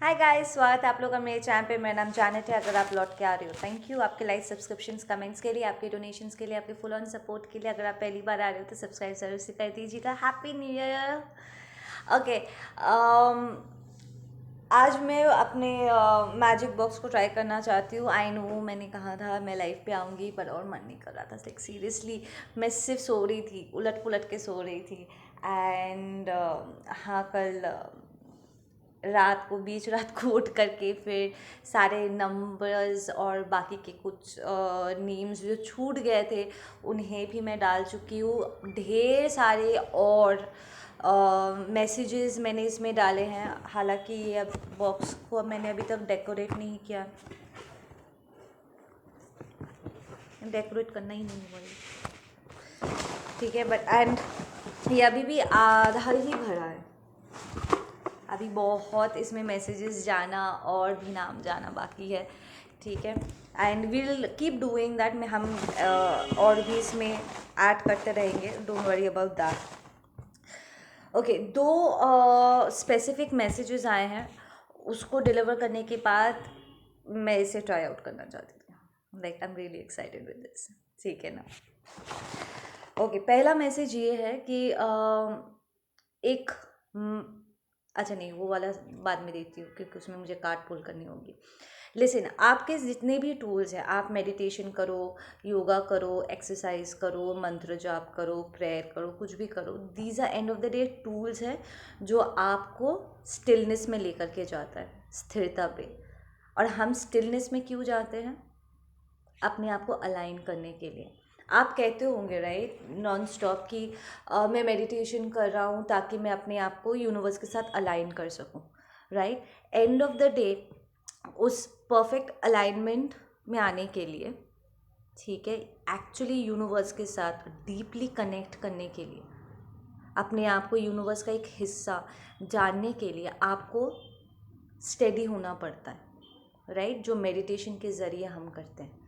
Hi guys, स्वागत है आप लोग का मेरे चैनल पे। मेरा नाम जानत है। अगर आप लौट के आ रहे हो, थैंक यू आपके लाइक, सब्सक्रिप्शंस, कमेंट्स के लिए, आपके डोनेशंस के लिए, आपके फुल ऑन सपोर्ट के लिए। अगर आप पहली बार आ रहे हो तो सब्सक्राइब जरूर से कर दीजिएगा। Happy new year. ओके, आज मैं अपने मैजिक बॉक्स को ट्राई करना चाहती हूँ। आई नो मैंने कहा था मैं लाइव पे आऊँगी, पर और मन नहीं कर रहा था। लाइक सीरियसली मैं सिर्फ सो रही थी, उलट पुलट के सो रही थी। एंड हाँ, कल रात को, बीच रात को उठ करके फिर सारे नंबर्स और बाकी के कुछ नेम्स जो छूट गए थे उन्हें भी मैं डाल चुकी हूँ। ढेर सारे और मैसेजेस मैंने इसमें डाले हैं। हालांकि ये अब बॉक्स को अब मैंने अभी तक डेकोरेट नहीं किया। डेकोरेट करना ही नहीं हुआ ये, ठीक है। बट एंड ये अभी भी आधा ही भरा है। अभी बहुत इसमें मैसेजेस जाना और भी नाम जाना बाकी है, ठीक है। And we'll keep doing that. में हम और भी इसमें ऐड करते रहेंगे, don't worry about that. Okay, दो स्पेसिफिक मैसेजेस आए हैं, उसको डिलीवर करने के बाद मैं इसे ट्राई आउट करना चाहती हूँ। Like I am really excited with this, ठीक है ना। ओके, पहला मैसेज ये है कि एक अच्छा नहीं, वो वाला बाद में देती हूँ क्योंकि उसमें मुझे कार्ड पुल करनी होगी। लिसन, आपके जितने भी टूल्स हैं, आप मेडिटेशन करो, योगा करो, एक्सरसाइज करो, मंत्र जाप करो, प्रेयर करो, कुछ भी करो, these are end of the day tools हैं जो आपको स्टिलनेस में लेकर के जाता है, स्थिरता पे। और हम स्टिलनेस में क्यों जाते हैं? अपने आप को अलाइन करने के लिए। आप कहते होंगे राइट नॉन स्टॉप कि मैं मेडिटेशन कर रहा हूँ ताकि मैं अपने आप को यूनिवर्स के साथ अलाइन कर सकूँ, right. And of the day उस परफेक्ट अलाइनमेंट में आने के लिए, ठीक है, एक्चुअली यूनिवर्स के साथ डीपली कनेक्ट करने के लिए, अपने आप को यूनिवर्स का एक हिस्सा जानने के लिए आपको स्टेडी होना पड़ता है, राइट। जो मेडिटेशन के ज़रिए हम करते हैं,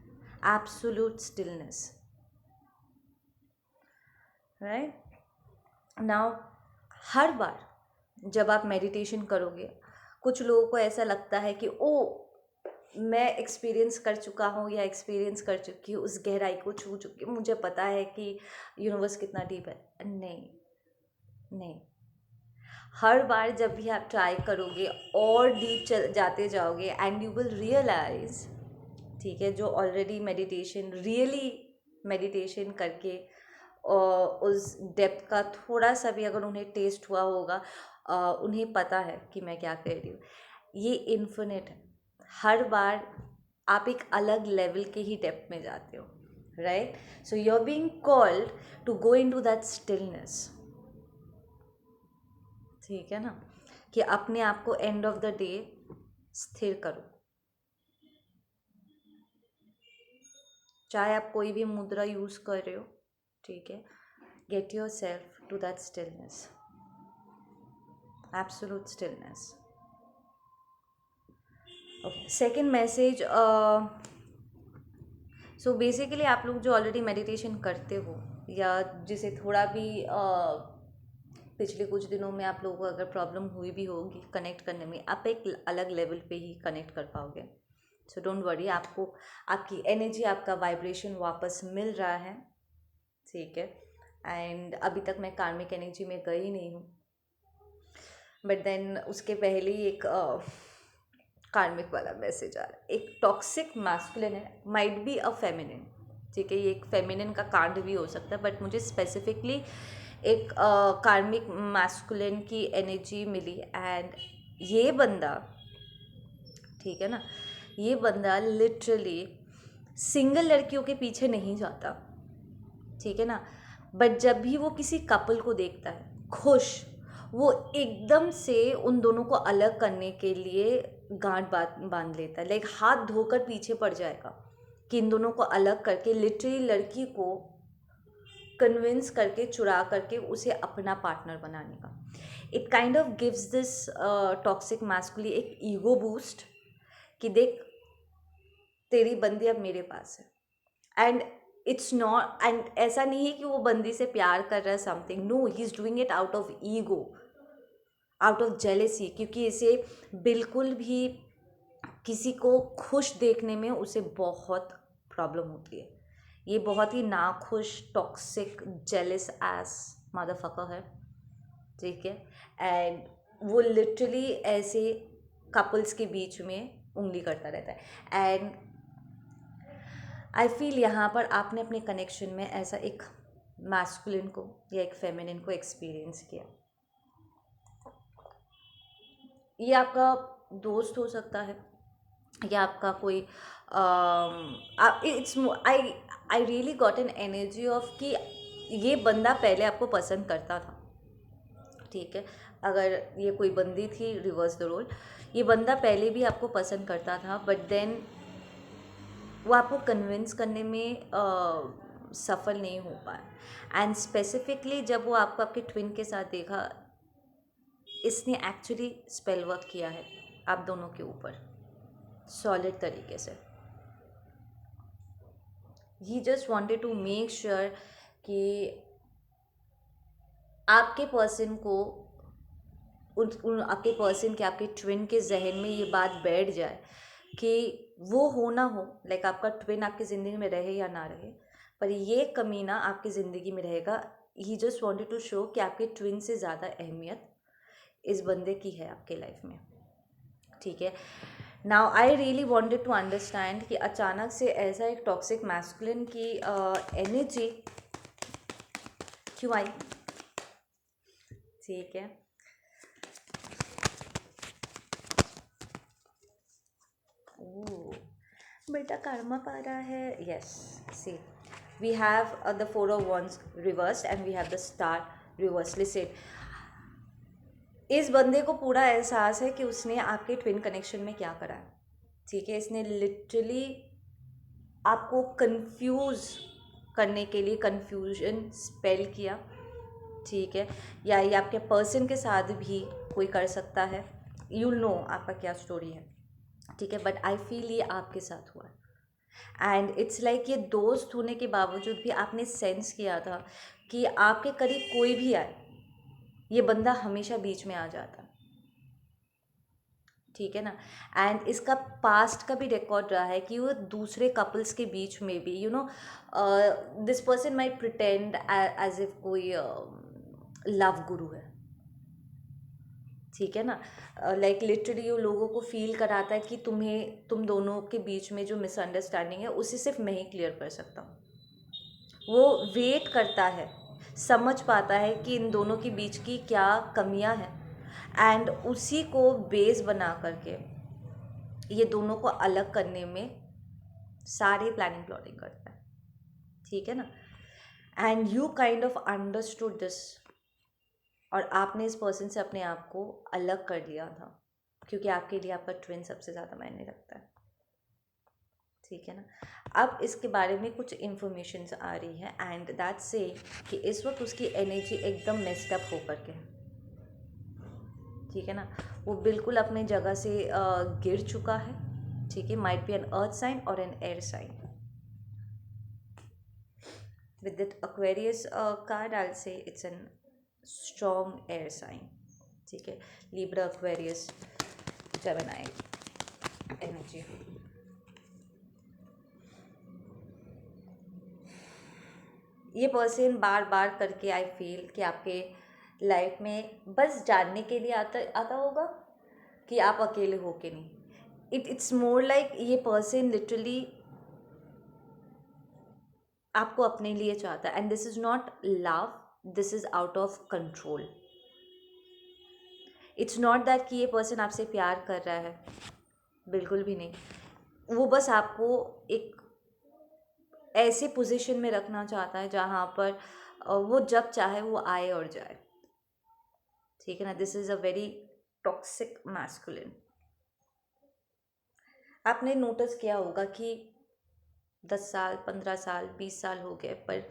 एब्सोल्यूट स्टिलनेस, राइट। नाउ हर बार जब आप मेडिटेशन करोगे, कुछ लोगों को ऐसा लगता है कि ओ मैं एक्सपीरियंस कर चुका हूँ या एक्सपीरियंस कर चुकी हूँ, उस गहराई को छू चुकी हूँ, मुझे पता है कि यूनिवर्स कितना डीप है। नहीं, नहीं। हर बार जब भी आप ट्राई करोगे और डीप जाते जाओगे एंड यू विल रियलाइज, ठीक है, जो ऑलरेडी मेडिटेशन रियली मेडिटेशन करके उस डेप्थ का थोड़ा सा भी अगर उन्हें टेस्ट हुआ होगा, उन्हें पता है कि मैं क्या कह रही हूँ। ये इन्फिनिट है। हर बार आप एक अलग लेवल के ही डेप्थ में जाते हो, right. So you are being called to go into that stillness, ठीक है ना, कि अपने आप को एंड ऑफ द डे स्थिर करो। चाहे आप कोई भी मुद्रा यूज़ कर रहे हो, ठीक है, get yourself to that stillness, absolute stillness. Okay, second message. So basically आप लोग जो ऑलरेडी मेडिटेशन करते हो या जिसे थोड़ा भी पिछले कुछ दिनों में आप लोगों को अगर प्रॉब्लम हुई भी होगी कनेक्ट करने में, आप एक अलग लेवल पे ही कनेक्ट कर पाओगे। सो डोंट वरी, आपको आपकी एनर्जी, आपका वाइब्रेशन वापस मिल रहा है, ठीक है। एंड अभी तक मैं कार्मिक एनर्जी में गई नहीं हूँ, बट देन उसके पहले ही एक कार्मिक वाला मैसेज आ रहा है। एक टॉक्सिक मैस्कुलिन है, माइट बी अ फेमिनिन, ठीक है, ये एक फेमिनिन का कार्ड भी हो सकता है, बट मुझे स्पेसिफिकली एक कार्मिक मैस्कुलिन की एनर्जी मिली। एंड ये बंदा, ठीक है ना, ये बंदा लिटरली सिंगल लड़कियों के पीछे नहीं जाता, ठीक है ना, बट जब भी वो किसी कपल को देखता है खुश, वो एकदम से उन दोनों को अलग करने के लिए गांठ बांध लेता है। लाइक हाथ धोकर पीछे पड़ जाएगा कि इन दोनों को अलग करके, लिटरली लड़की को कन्विंस करके, चुरा करके उसे अपना पार्टनर बनाने का। It kind of gives this toxic masculine एक ईगो बूस्ट कि देख तेरी बंदी अब मेरे पास है। एंड इट्स नॉट, एंड ऐसा नहीं है कि वो बंदी से प्यार कर रहा है something, no, he is doing it out of ego. Out of jealousy, क्योंकि इसे बिल्कुल भी किसी को खुश देखने में उसे बहुत प्रॉब्लम होती है। ये बहुत ही नाखुश, टॉक्सिक, जेलस एस मदरफकर है, ठीक है। एंड वो लिटरली ऐसे कपल्स के बीच में उंगली करता रहता है। एंड आई फील यहाँ पर आपने अपने कनेक्शन में ऐसा एक मैस्कुलिन को या एक फेमिनिन को एक्सपीरियंस किया। ये आपका दोस्त हो सकता है या आपका कोई it's I I really got an energy of कि ये बंदा पहले आपको पसंद करता था, ठीक है। अगर ये कोई बंदी थी, रिवर्स द रोल, ये बंदा पहले भी आपको पसंद करता था, बट देन वो आपको कन्विंस करने में सफल नहीं हो पाया। एंड स्पेसिफिकली जब वो आपको आपके ट्विन के साथ देखा, इसने एक्चुअली स्पेल वर्क किया है आप दोनों के ऊपर सॉलिड तरीके से। He just wanted to make sure कि आपके पर्सन को आपके पर्सन के, आपके ट्विन के जहन में ये बात बैठ जाए कि वो हो ना हो, लाइक आपका ट्विन आपकी ज़िंदगी में रहे या ना रहे, पर ये कमीना आपकी ज़िंदगी में रहेगा। ही जस्ट वांटेड टू शो कि आपके ट्विन से ज़्यादा अहमियत इस बंदे की है आपके लाइफ में, ठीक है। Now I really wanted to understand कि अचानक से ऐसा एक टॉक्सिक मैस्कुलिन की एनर्जी क्यों आई, ठीक है। बेटा कर्मा पा रहा है, yes. See we have the 4 of Wands reversed and we have the Star reversed. Listen, इस बंदे को पूरा एहसास है कि उसने आपके ट्विन कनेक्शन में क्या करा है, ठीक है। इसने लिटरली आपको कंफ्यूज करने के लिए कन्फ्यूजन स्पेल किया, ठीक है। या ये आपके पर्सन के साथ भी कोई कर सकता है, यू नो आपका क्या स्टोरी है, ठीक है। बट आई फील ये आपके साथ हुआ है। एंड इट्स लाइक ये दोस्त होने के बावजूद भी आपने सेंस किया था कि आपके करीब कोई भी आए, ये बंदा हमेशा बीच में आ जाता, ठीक है ना। एंड इसका पास्ट का भी रिकॉर्ड रहा है कि वो दूसरे कपल्स के बीच में भी this person might pretend as if कोई लव गुरु है, ठीक है ना। लाइक लिटरली वो लोगों को फील कराता है कि तुम दोनों के बीच में जो मिसअंडरस्टैंडिंग है उसे सिर्फ मैं ही क्लियर कर सकता हूँ। वो वेट करता है, समझ पाता है कि इन दोनों के बीच की क्या कमियां हैं, एंड उसी को बेस बना करके ये दोनों को अलग करने में सारी प्लानिंग प्लॉटिंग करता है, ठीक है ना। And you kind of understood this, और आपने इस पर्सन से अपने आप को अलग कर लिया था, क्योंकि आपके लिए आपका ट्विन सबसे ज़्यादा मायने रखता है, ठीक है ना। अब इसके बारे में कुछ इन्फॉर्मेशन आ रही है एंड दैट से कि इस वक्त उसकी एनर्जी एकदम मेस्ड अप होकर के, ठीक है ना। वो बिल्कुल अपने जगह से गिर चुका है, ठीक है। Might be an earth sign और an air sign. With that Aquarius card I will say it's an strong air sign, ठीक है। Libra, Aquarius, Gemini energy. ये पर्सन बार बार करके आई फील कि आपके लाइफ में बस जानने के लिए आता होगा कि आप अकेले हो के नहीं। इट्स मोर लाइक ये पर्सन लिटरली आपको अपने लिए चाहता है, and this is not love, this is out of control. It's not that कि ये पर्सन आपसे प्यार कर रहा है, बिल्कुल भी नहीं। वो बस आपको एक ऐसे पोजीशन में रखना चाहता है जहाँ पर वो जब चाहे वो आए और जाए, ठीक है ना। This is a very toxic masculine. आपने नोटिस किया होगा कि 10 साल, 15 साल, 20 साल हो गए, पर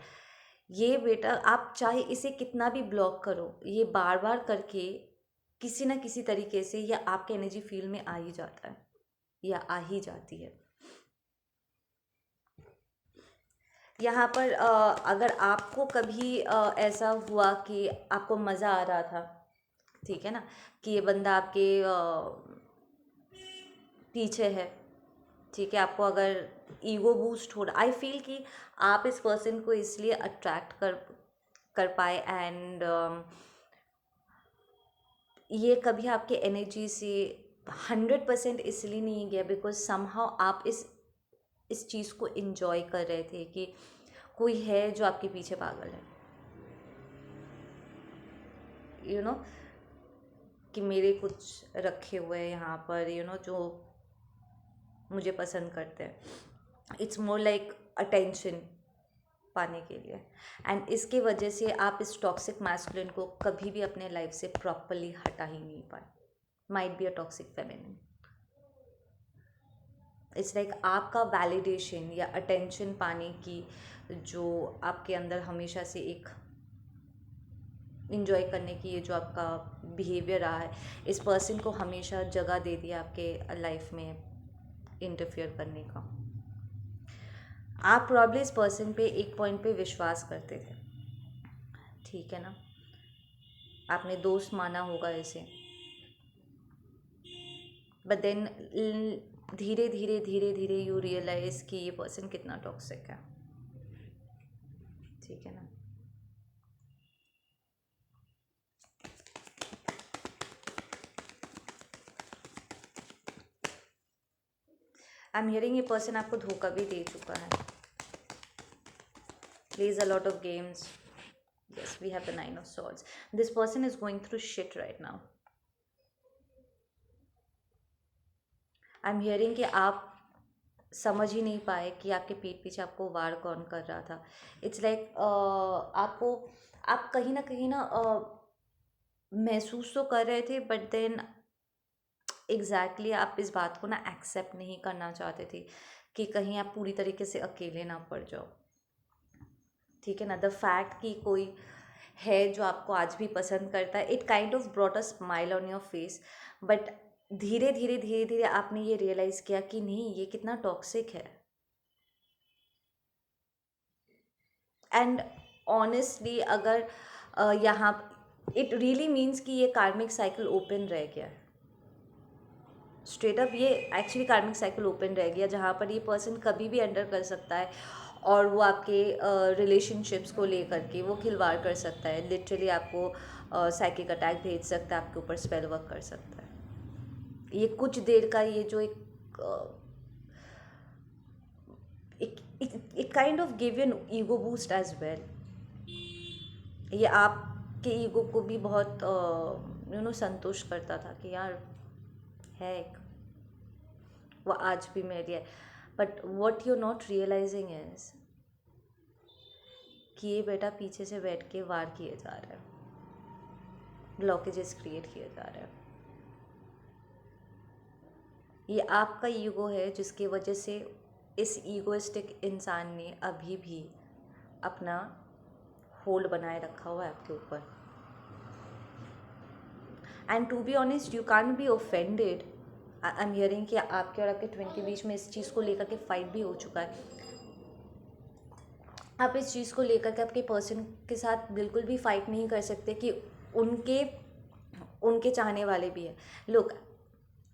ये बेटा आप चाहे इसे कितना भी ब्लॉक करो, ये बार बार करके किसी ना किसी तरीके से या आपके एनर्जी फील्ड में आ ही जाता है या आ ही जाती है। यहाँ पर अगर आपको कभी ऐसा हुआ कि आपको मज़ा आ रहा था ठीक है ना, कि ये बंदा आपके पीछे है, ठीक है। आपको अगर ईगो बूस्ट हो रहा, आई फील कि आप इस पर्सन को इसलिए अट्रैक्ट कर पाए, एंड ये कभी आपके एनर्जी से 100% इसलिए नहीं गया बिकॉज समहाउ आप इस चीज़ को इन्जॉय कर रहे थे कि कोई है जो आपके पीछे पागल है, यू नो, कि मेरे कुछ रखे हुए हैं यहाँ पर, जो मुझे पसंद करते हैं। इट्स मोर लाइक अटेंशन पाने के लिए, एंड इसके वजह से आप इस टॉक्सिक मैस्कुलिन को कभी भी अपने लाइफ से प्रॉपरली हटा ही नहीं पाए। Might be a toxic feminine. It's like आपका वैलिडेशन या अटेंशन पाने की जो आपके अंदर हमेशा से एक इंजॉय करने की ये जो आपका बिहेवियर रहा है, इस पर्सन को हमेशा जगह दे दिया आपके लाइफ में इंटरफियर करने का। आप प्रॉब्लम इस पर्सन पे एक पॉइंट पे विश्वास करते थे, ठीक है ना, आपने दोस्त माना होगा इसे, बट देन धीरे धीरे धीरे धीरे यू रियलाइज कि ये पर्सन कितना टॉक्सिक है, ठीक है ना। आई एम हियरिंग ये पर्सन आपको धोखा भी दे चुका है, plays a lot of games. Yes, we have the 9 of swords. This person is going through shit right now. I'm hearing कि आप समझ ही नहीं पाए कि आपके पीठ पीछे आपको वार कौन कर रहा था। इट्स लाइक आप कहीं ना महसूस तो कर रहे थे, बट देन एग्जैक्टली आप इस बात को ना एक्सेप्ट नहीं करना चाहते थे कि कहीं आप पूरी तरीके से अकेले ना पड़ जाओ, ठीक है ना। द फैक्ट कि कोई है जो आपको आज भी पसंद करता है, it kind of brought a smile on your face, but धीरे धीरे धीरे धीरे आपने ये रियलाइज़ किया कि नहीं, ये कितना टॉक्सिक है। एंड ऑनेस्टली अगर यहाँ इट रियली मीन्स कि ये कार्मिक साइकिल ओपन रह गया है, स्ट्रेट अप ये एक्चुअली कार्मिक साइकिल ओपन रह गया, जहाँ पर ये पर्सन कभी भी एंटर कर सकता है और वो आपके रिलेशनशिप्स को लेकर के वो खिलवाड़ कर सकता है। लिटरली आपको साइकिक अटैक भेज सकता है, आपके ऊपर स्पेल वर्क कर सकता है। ये कुछ देर का ये जो एक kind of give an ego boost as well. ये आपके ईगो को भी बहुत संतुष्ट करता था कि यार है एक, वो आज भी मेरी है। But what you not realizing is कि ये बेटा पीछे से बैठ के वार किए जा रहे हैं, ब्लॉकेजेस क्रिएट किए जा रहे हैं। ये आपका ईगो है जिसकी वजह से इस ईगोइस्टिक इंसान ने अभी भी अपना होल्ड बनाए रखा हुआ है आपके ऊपर। And to be honest you can't be offended. I am hearing कि आपके और आपके ट्विन के बीच में इस चीज़ को लेकर के फाइट भी हो चुका है। आप इस चीज़ को लेकर के आपके पर्सन के साथ बिल्कुल भी फाइट नहीं कर सकते कि उनके चाहने वाले भी हैं। लुक,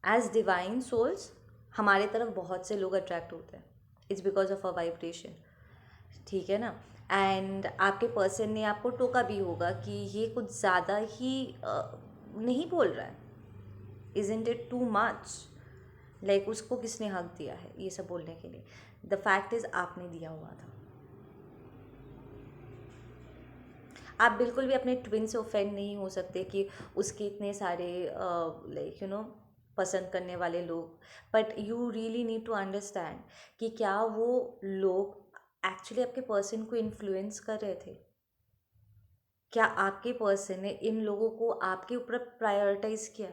एज डिवाइन सोल्स हमारे तरफ बहुत से लोग अट्रैक्ट होते हैं, it's because of a vibration, ठीक है ना। एंड आपके पर्सन ने आपको टोका भी होगा कि ये कुछ ज़्यादा ही नहीं बोल रहा है, isn't it too much, like उसको किसने हक दिया है ये सब बोलने के लिए। द फैक्ट इज़ आपने दिया हुआ था। आप बिल्कुल भी अपने ट्विन से ऑफेंड नहीं हो सकते कि उसके इतने सारे लाइक पसंद करने वाले लोग, but you really need to understand कि क्या वो लोग एक्चुअली आपके पर्सन को इन्फ्लुएंस कर रहे थे। क्या आपके पर्सन ने इन लोगों को आपके ऊपर प्रायोरिटाइज किया?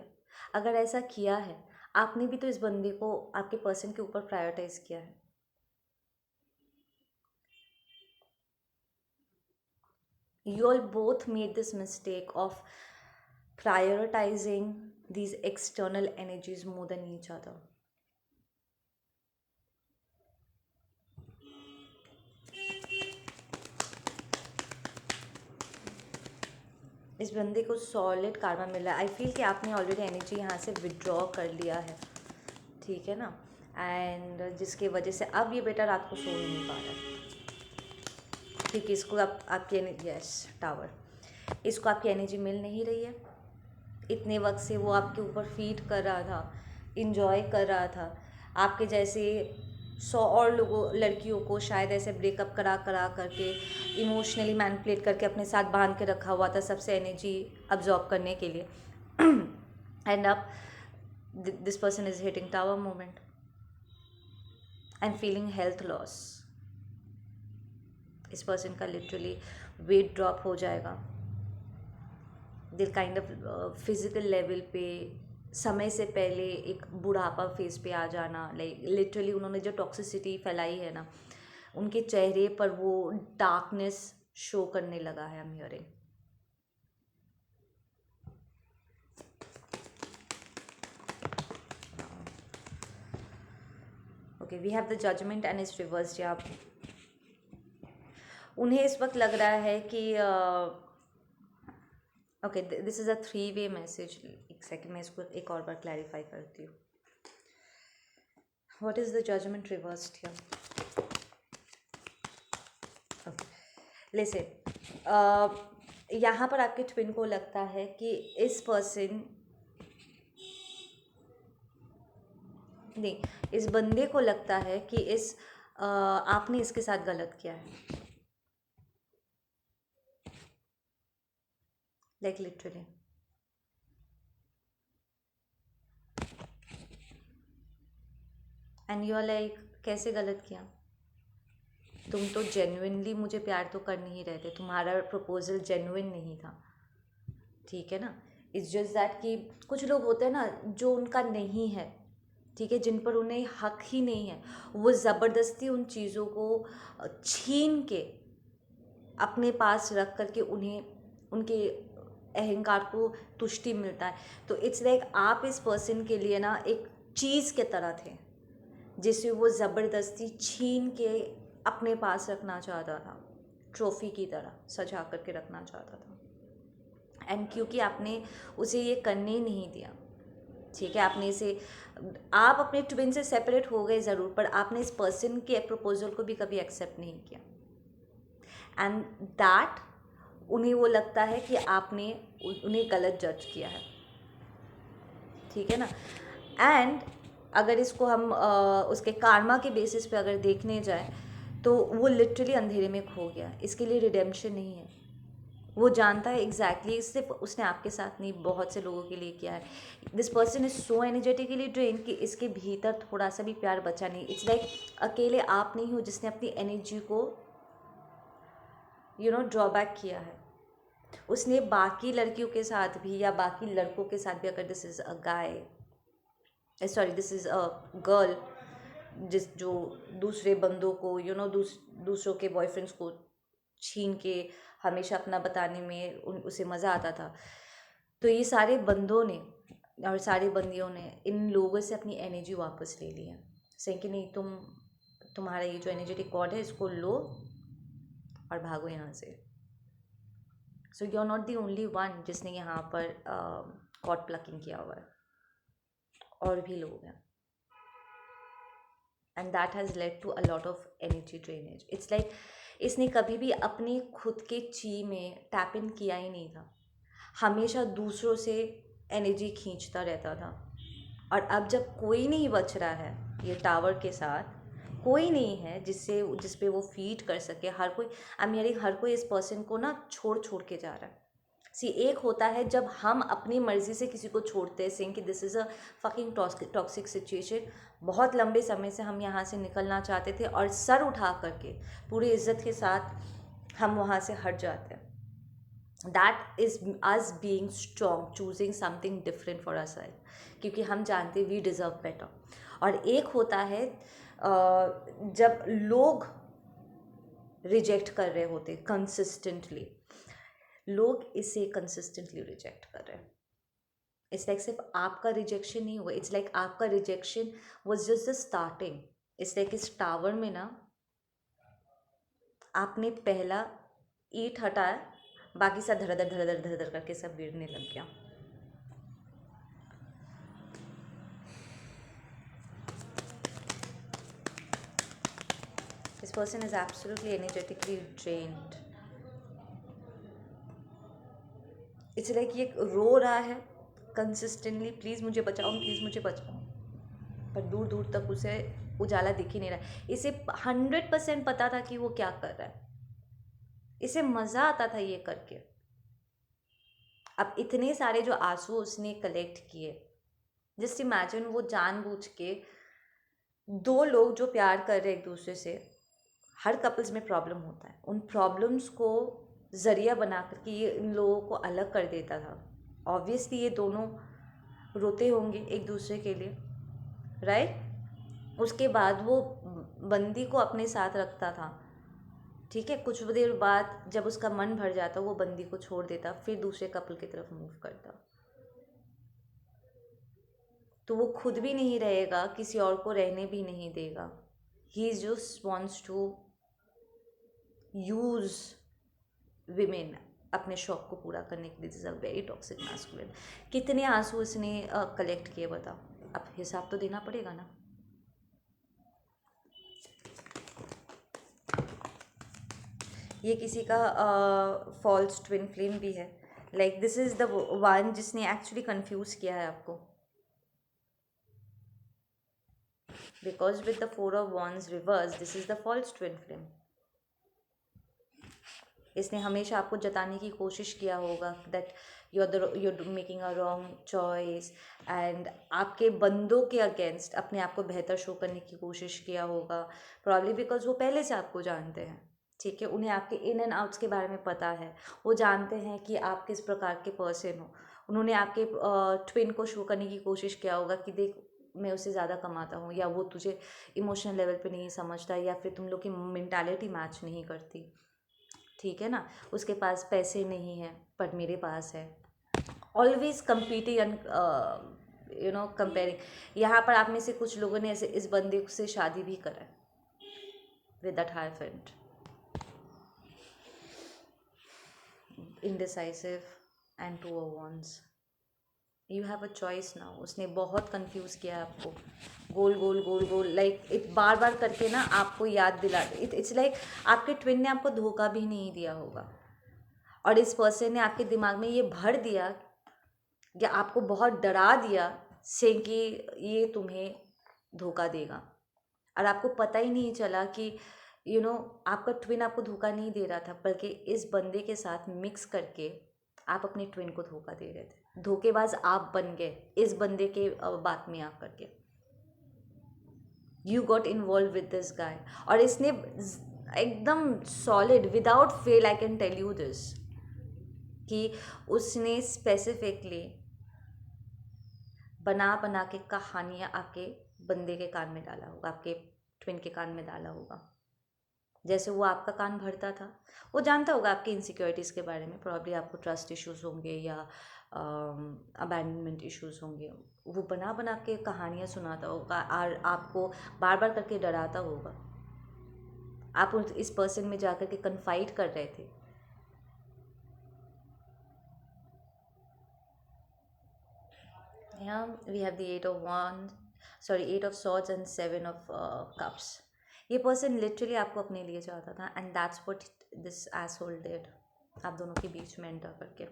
अगर ऐसा किया है, आपने भी तो इस बंदे को आपके पर्सन के ऊपर प्रायोरिटाइज किया है। You all both made this mistake of prioritizing these external energies more than each other. इस बंदे को सॉलिड कार्मा मिल रहा है। आई फील कि आपने ऑलरेडी एनर्जी यहाँ से विड्रॉ कर लिया है, ठीक है ना, एंड जिसकी वजह से अब ये बेटा रात को सो ही नहीं पा रहा है, क्योंकि इसको आपकी यस टावर, इसको आपकी एनर्जी मिल नहीं रही है। इतने वक्त से वो आपके ऊपर फीड कर रहा था, इंजॉय कर रहा था, आपके जैसे 100 और लोगों लड़कियों को शायद ऐसे ब्रेकअप करा करा करके इमोशनली मैनिपुलेट करके अपने साथ बांध के रखा हुआ था सबसे एनर्जी अब्जॉर्ब करने के लिए। एंड अब this person is hitting tower moment and feeling health loss. इस पर्सन का लिटरली वेट ड्रॉप हो जाएगा, दिल काइंड ऑफ फिजिकल लेवल पे समय से पहले एक बुढ़ापा फेस पे आ जाना, लाइक लिटरली उन्होंने जो टॉक्सिसिटी फैलाई है ना, उनके चेहरे पर वो डार्कनेस शो करने लगा है। I am hearing okay, we have the judgement and it's reversed. या उन्हें इस वक्त लग रहा है कि ओके, दिस इज़ अ 3-वे मैसेज। एक सेकंड मैं इसको एक और बार क्लैरिफाई करती हूँ। What is the judgement reversed here? Listen, यहाँ पर आपके ट्विन को लगता है कि इस पर्सन नहीं, इस बंदे को लगता है कि आपने इसके साथ गलत किया है, like literally. And you are like, कैसे गलत किया? तुम तो जेन्युइनली मुझे प्यार तो कर नहीं रहे थे, तुम्हारा प्रपोजल जेन्युइन नहीं था, ठीक है ना। इट्स जस्ट दैट कि कुछ लोग होते हैं ना जो उनका नहीं है, ठीक है, जिन पर उन्हें हक ही नहीं है, वो ज़बरदस्ती उन चीज़ों को छीन के अपने पास रख करके उन्हें उनके अहंकार को तुष्टि मिलता है। तो इट्स लाइक आप इस पर्सन के लिए ना एक चीज़ के तरह थे जिसे वो ज़बरदस्ती छीन के अपने पास रखना चाहता था, ट्रॉफी की तरह सजा करके रखना चाहता था। एंड क्योंकि आपने उसे ये करने नहीं दिया, ठीक है, आपने इसे, आप अपने ट्विन से सेपरेट हो गए ज़रूर, पर आपने इस पर्सन के प्रपोजल को भी कभी एक्सेप्ट नहीं किया। एंड दैट उन्हें वो लगता है कि आपने उन्हें गलत जज किया है, ठीक है ना। एंड अगर इसको हम उसके कार्मा के बेसिस पे अगर देखने जाए तो वो लिटरली अंधेरे में खो गया, इसके लिए रिडेम्पशन नहीं है। वो जानता है एग्जैक्टली, सिर्फ उसने आपके साथ नहीं बहुत से लोगों के लिए किया है। This person is so energetically drain कि इसके भीतर थोड़ा सा भी प्यार बचा नहीं। इट्स लाइक अकेले आप नहीं हो जिसने अपनी एनर्जी को ड्रॉबैक किया है। उसने बाकी लड़कियों के साथ भी या बाकी लड़कों के साथ भी, अगर this is a guy, sorry this is a girl, जो दूसरे बंदों को दूसरों के बॉयफ्रेंड्स को छीन के हमेशा अपना बताने में उसे मज़ा आता था, तो ये सारे बंदों ने और सारी बंदियों ने इन लोगों से अपनी एनर्जी वापस ले ली है, सही कि नहीं। तुम्हारा ये जो एनर्जेटिक कॉर्ड है इसको लो और भागो यहाँ से। So you are not the only one जिसने यहाँ पर कॉर्ड प्लकिंग किया हुआ है, और भी लोग हैं। And that has led to a lot of energy drainage. It's like इसने कभी भी अपने खुद के ची में टैप इन किया ही नहीं था, हमेशा दूसरों से एनर्जी खींचता रहता था। और अब जब कोई नहीं बच रहा है, ये टावर के साथ कोई नहीं है जिस पे वो फीड कर सके, हर कोई, आई मीन हर कोई इस पर्सन को ना छोड़ के जा रहा है। एक होता है जब हम अपनी मर्ज़ी से किसी को छोड़ते हैं, सेइंग कि this is a fucking toxic situation, बहुत लंबे समय से हम यहाँ से निकलना चाहते थे और सर उठा करके पूरी इज्जत के साथ हम वहाँ से हट जाते हैं। That is us being strong, choosing something different for us self, क्योंकि हम जानते वी डिज़र्व बेटर। और एक होता है जब लोग रिजेक्ट कर रहे होते कंसिस्टेंटली, लोग इसे कंसिस्टेंटली रिजेक्ट कर रहे हैं। इट्स लाइक सिर्फ आपका रिजेक्शन नहीं हुआ, इट्स लाइक आपका rejection was just the starting. It's like इस टावर में ना आपने पहला ईंट हटाया, बाकी सब धड़ धड़ धड़ धड़ धड़ धड़ करके सब गिरने लग गया। This person is absolutely energetically drained. It's like ये रो रहा है कंसिस्टेंटली, प्लीज़ मुझे बचाओ, प्लीज़ मुझे बचाओ, पर दूर दूर तक उसे उजाला दिख ही नहीं रहा। इसे 100% पता था कि वो क्या कर रहा है, इसे मज़ा आता था ये करके। अब इतने सारे जो आंसू उसने कलेक्ट किए, जस्ट इमेजिन वो जानबूझ के, दो लोग जो प्यार कर रहे एक दूसरे से, हर कपल्स में प्रॉब्लम होता है, उन प्रॉब्लम्स को ज़रिया बना कर के ये इन लोगों को अलग कर देता था। ऑब्वियसली ये दोनों रोते होंगे एक दूसरे के लिए, राइट। उसके बाद वो बंदी को अपने साथ रखता था, ठीक है। कुछ देर बाद जब उसका मन भर जाता वो बंदी को छोड़ देता, फिर दूसरे कपल की तरफ मूव करता। तो वो खुद भी नहीं रहेगा, किसी और को रहने भी नहीं देगा। He just wants to use women अपने शौक को पूरा करने के लिए। This is a very toxic masculine. कितने आंसू इसने कलेक्ट किए बताओ, अब हिसाब तो देना पड़ेगा ना। ये किसी का फॉल्स ट्विन फ्लेम भी है, like this is the one जिसने एक्चुअली कंफ्यूज किया है आपको, because with the 4 of Wands reverse this is the false twin flame. इसने हमेशा आपको जताने की कोशिश किया होगा that you're making a wrong choice, and आपके बंदों के अगेंस्ट अपने आप को बेहतर शो करने की कोशिश किया होगा, प्रॉब्ली बिकॉज वो पहले से आपको जानते हैं, ठीक है। उन्हें आपके इन एंड आउट्स के बारे में पता है, वो जानते हैं कि आप किस प्रकार के पर्सन हो। उन्होंने आपके ट्विन को शो करने की कोशिश किया होगा कि देख मैं उससे ज़्यादा कमाता हूँ, या वो तुझे इमोशनल लेवल पे नहीं समझता, या फिर तुम लोग की मेंटालिटी मैच नहीं करती, ठीक है ना। उसके पास पैसे नहीं है पर मेरे पास है। Always competing and comparing. यहाँ पर आप में से कुछ लोगों ने ऐसे इस बंदे से शादी भी करा है with that hierophant. Indecisive and 2 of Wands। You have a choice now. उसने बहुत कंफ्यूज किया आपको, गोल गोल गोल गोल, लाइक इट बार बार करके ना आपको याद दिला, इट्स लाइक आपके ट्विन ने आपको धोखा भी नहीं दिया होगा, और इस पर्सन ने आपके दिमाग में ये भर दिया या आपको बहुत डरा दिया से कि ये तुम्हें धोखा देगा, और आपको पता ही नहीं चला कि आपका ट्विन आपको धोखा नहीं दे रहा था, बल्कि इस बंदे के साथ मिक्स करके आप अपने ट्विन को धोखा दे रहे थे। धोखेबाज आप बन गए इस बंदे के बात में आ करके। You got involve with this guy, और इसने एकदम solid without fail, I can tell you this, कि उसने स्पेसिफिकली बना बना के कहानियाँ आपके बंदे के कान में डाला होगा, आपके ट्विन के कान में डाला होगा। जैसे वो आपका कान भरता था, वो जानता होगा आपकी इनसिक्योरिटीज़ के बारे में, प्रॉब्ली आपको ट्रस्ट इश्यूज़ होंगे या अबैंडनमेंट इश्यूज़ होंगे, वो बना बना के कहानियाँ सुनाता होगा और आपको बार बार करके डराता होगा। आप इस पर्सन में जाकर के कन्फाइड कर रहे थे। Yeah, we have the 8 of Swords and 7 of Cups. ये पर्सन लिटरली आपको अपने लिए चाहता था, and that's what this asshole did आप दोनों के बीच में एंटर करके।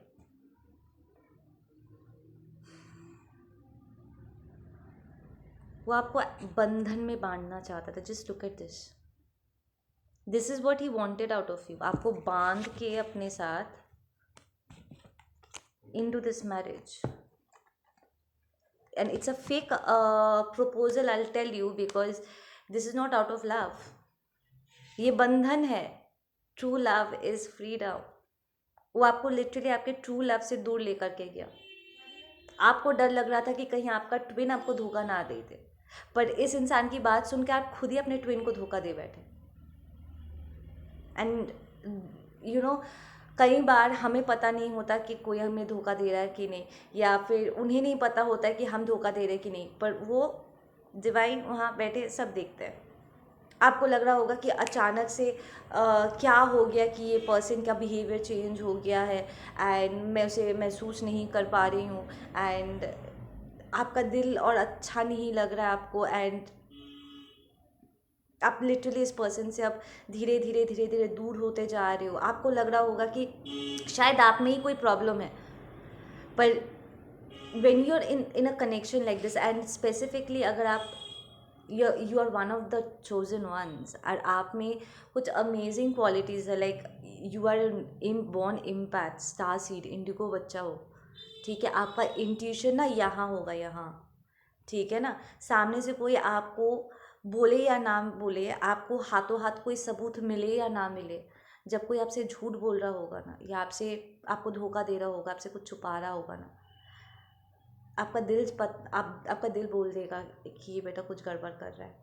वो आपको बंधन में बांधना चाहता था। Just look at this is what he wanted out of you, आपको बांध के अपने साथ into this marriage. And it's a fake proposal, I'll tell you, because this is not out of love. ये बंधन है। True love is freedom. वो आपको लिटरली आपके ट्रू लव से दूर लेकर के गया। आपको डर लग रहा था कि कहीं आपका ट्विन आपको धोखा ना दे दे, पर इस इंसान की बात सुन के आप खुद ही अपने ट्विन को धोखा दे बैठे। एंड कई बार हमें पता नहीं होता कि कोई हमें धोखा दे रहा है कि नहीं, या फिर उन्हें नहीं पता होता है कि हम धोखा दे रहे हैं कि नहीं, पर वो डिवाइन वहाँ बैठे सब देखते हैं। आपको लग रहा होगा कि अचानक से क्या हो गया कि ये पर्सन का बिहेवियर चेंज हो गया है एंड मैं उसे महसूस नहीं कर पा रही हूँ एंड आपका दिल और अच्छा नहीं लग रहा है आपको एंड आप लिटरली इस पर्सन से अब धीरे धीरे धीरे धीरे दूर होते जा रहे हो। आपको लग रहा होगा कि शायद आप में ही कोई प्रॉब्लम है, पर when you're in a connection like this and specifically अगर आप you are one of the chosen ones और आप में कुछ amazing qualities है, like you are born empath star seed indigo बच्चा हो, ठीक है। आपका इंट्यूशन ना यहाँ होगा, यहाँ, ठीक है ना। सामने से कोई आपको बोले या ना बोले, आपको हाथों हाथ कोई सबूत मिले या ना मिले, जब कोई आपसे झूठ बोल रहा होगा ना या आपको धोखा दे रहा होगा, आपसे कुछ छुपा रहा होगा ना, आपका दिल बोल देगा कि ये बेटा कुछ गड़बड़ कर रहा है।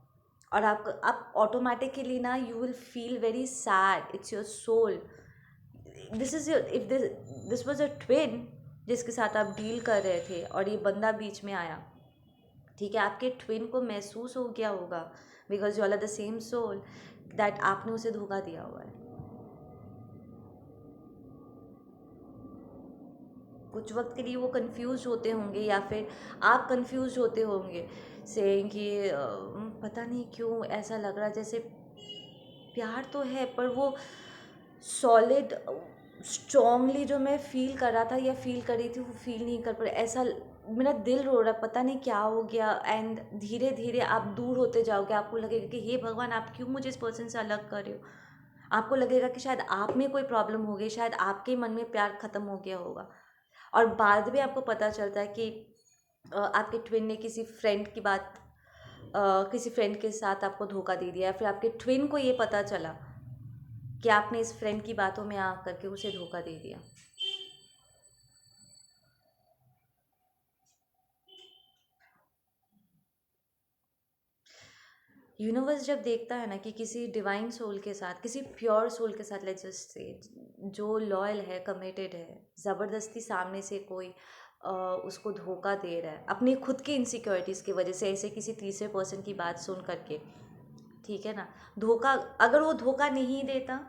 और आप ऑटोमेटिकली ना you will feel very sad, it's your soul, this is your, if this was a twin जिसके साथ आप डील कर रहे थे और ये बंदा बीच में आया, ठीक है। आपके ट्विन को महसूस हो गया होगा because you are the same soul that आपने उसे धोखा दिया हुआ है। कुछ वक्त के लिए वो कंफ्यूज होते होंगे या फिर आप कंफ्यूज होते होंगे से कि पता नहीं क्यों ऐसा लग रहा, जैसे प्यार तो है पर वो सॉलिड स्ट्रॉन्गली जो मैं फील कर रहा था या फील कर रही थी वो फील नहीं कर पा रही, ऐसा मेरा दिल रो रहा, पता नहीं क्या हो गया। एंड धीरे धीरे आप दूर होते जाओगे, आपको लगेगा कि हे भगवान आप क्यों मुझे इस पर्सन से अलग कर रहे हो। आपको लगेगा कि शायद आप में कोई प्रॉब्लम हो गई, शायद आपके मन में प्यार ख़त्म हो गया होगा। और बाद में आपको पता चलता है कि आपके ट्विन ने किसी फ्रेंड के साथ आपको धोखा दे दिया, या फिर आपके ट्विन को ये पता चला कि आपने इस फ्रेंड की बातों में आ करके उसे धोखा दे दिया। यूनिवर्स जब देखता है ना कि किसी डिवाइन सोल के साथ, किसी प्योर सोल के साथ, लेट्स जस्ट से, जो लॉयल है, कमिटेड है, ज़बरदस्ती सामने से कोई उसको धोखा दे रहा है अपनी खुद की इनसिक्योरिटीज़ की वजह से, ऐसे किसी तीसरे पर्सन की बात सुन करके, ठीक है ना। धोखा, अगर वो धोखा नहीं देता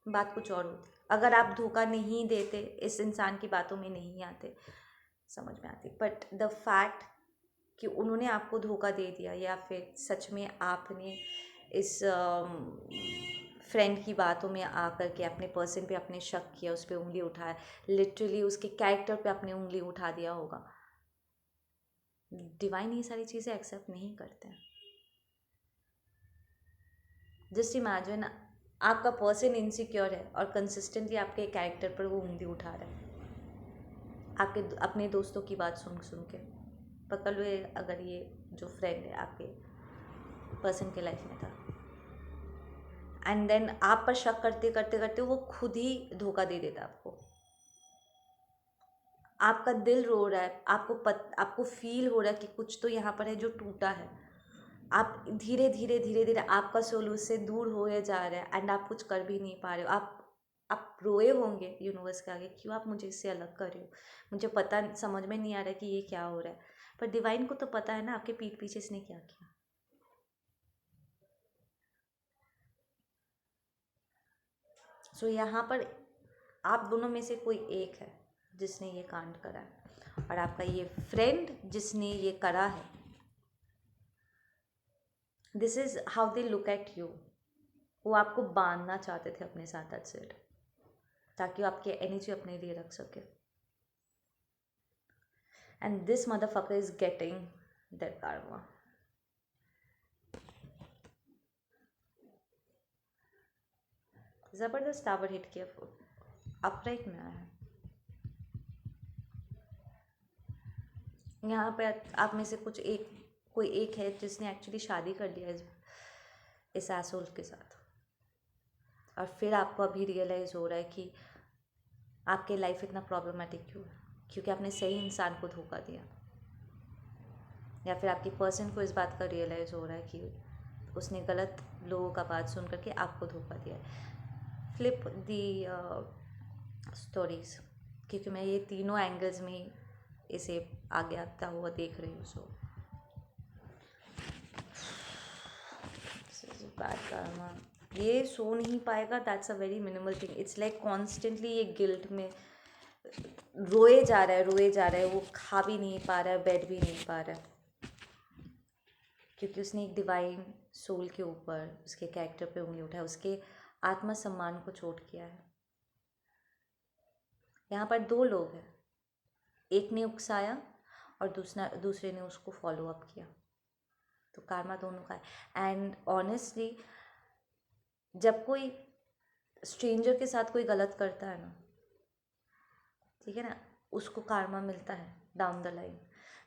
बात कुछ और होती, अगर आप धोखा नहीं देते, इस इंसान की बातों में नहीं आते, समझ में आती, बट द फैक्ट कि उन्होंने आपको धोखा दे दिया या फिर सच में आपने इस फ्रेंड की बातों में आकर के अपने पर्सन पे आपने शक किया, उस पर उंगली उठाया, लिटरली उसके कैरेक्टर पे आपने उंगली उठा दिया होगा। डिवाइन ये सारी चीज़ें एक्सेप्ट नहीं करते हैं। जस्ट इमेजिन आपका पर्सन इनसिक्योर है और कंसिस्टेंटली आपके कैरेक्टर पर वो उंगली उठा रहा है, आपके अपने दोस्तों की बात सुन सुन के। पकड़ लो अगर ये जो फ्रेंड है आपके पर्सन के लाइफ में था, एंड देन आप पर शक करते करते करते वो खुद ही धोखा दे देता आपको। आपका दिल रो रहा है, आपको फील हो रहा है कि कुछ तो यहाँ पर है जो टूटा है। आप धीरे धीरे धीरे धीरे आपका सोल उससे दूर होए जा रहा है एंड आप कुछ कर भी नहीं पा रहे हो। आप रोए होंगे यूनिवर्स के आगे, क्यों आप मुझे इससे अलग कर रहे हो, मुझे पता समझ में नहीं आ रहा है कि ये क्या हो रहा है। पर डिवाइन को तो पता है ना आपके पीठ पीछे इसने क्या किया। सो यहाँ पर आप दोनों में से कोई एक है जिसने ये कांड करा है, और आपका ये फ्रेंड जिसने ये करा है, this is how they look at you. वो आपको बांधना चाहते थे अपने साथ, दैट्स इट, ताकि वो आपकी एनर्जी अपने लिए रख सके। And this motherfucker is getting that karma। ज़बरदस्त टावर हिट किया, अपराइट में आया है। यहाँ पे आप में से कोई एक है जिसने एक्चुअली शादी कर लिया इस एसोल के साथ, और फिर आपको अभी रियलाइज़ हो रहा है कि आपके लाइफ इतना प्रॉब्लमेटिक क्यों है, क्योंकि आपने सही इंसान को धोखा दिया, या फिर आपकी पर्सन को इस बात का रियलाइज़ हो रहा है कि उसने गलत लोगों का बात सुन करके आपको धोखा दिया है। फ्लिप दी स्टोरीज, क्योंकि मैं ये तीनों एंगल्स में इसे आगे आता हुआ देख रही हूँ। So bad karma. ये सो नहीं पाएगा, that's a very minimal thing. It's like constantly ये गिल्ट में रोए जा रहा है. वो खा भी नहीं पा रहा है, बैठ भी नहीं पा रहा है, क्योंकि उसने एक डिवाइन सोल के ऊपर, उसके कैरेक्टर पे उंगली उठाया, उसके आत्मसम्मान को चोट किया है. यहाँ पर दो लोग हैं, एक ने उकसाया और दूसरे ने उसको फॉलो अप किया. तो karma दोनों का है. एंड ऑनेस्टली जब कोई स्ट्रेंजर के साथ कोई गलत करता है ना, ठीक है ना, उसको karma मिलता है डाउन द लाइन.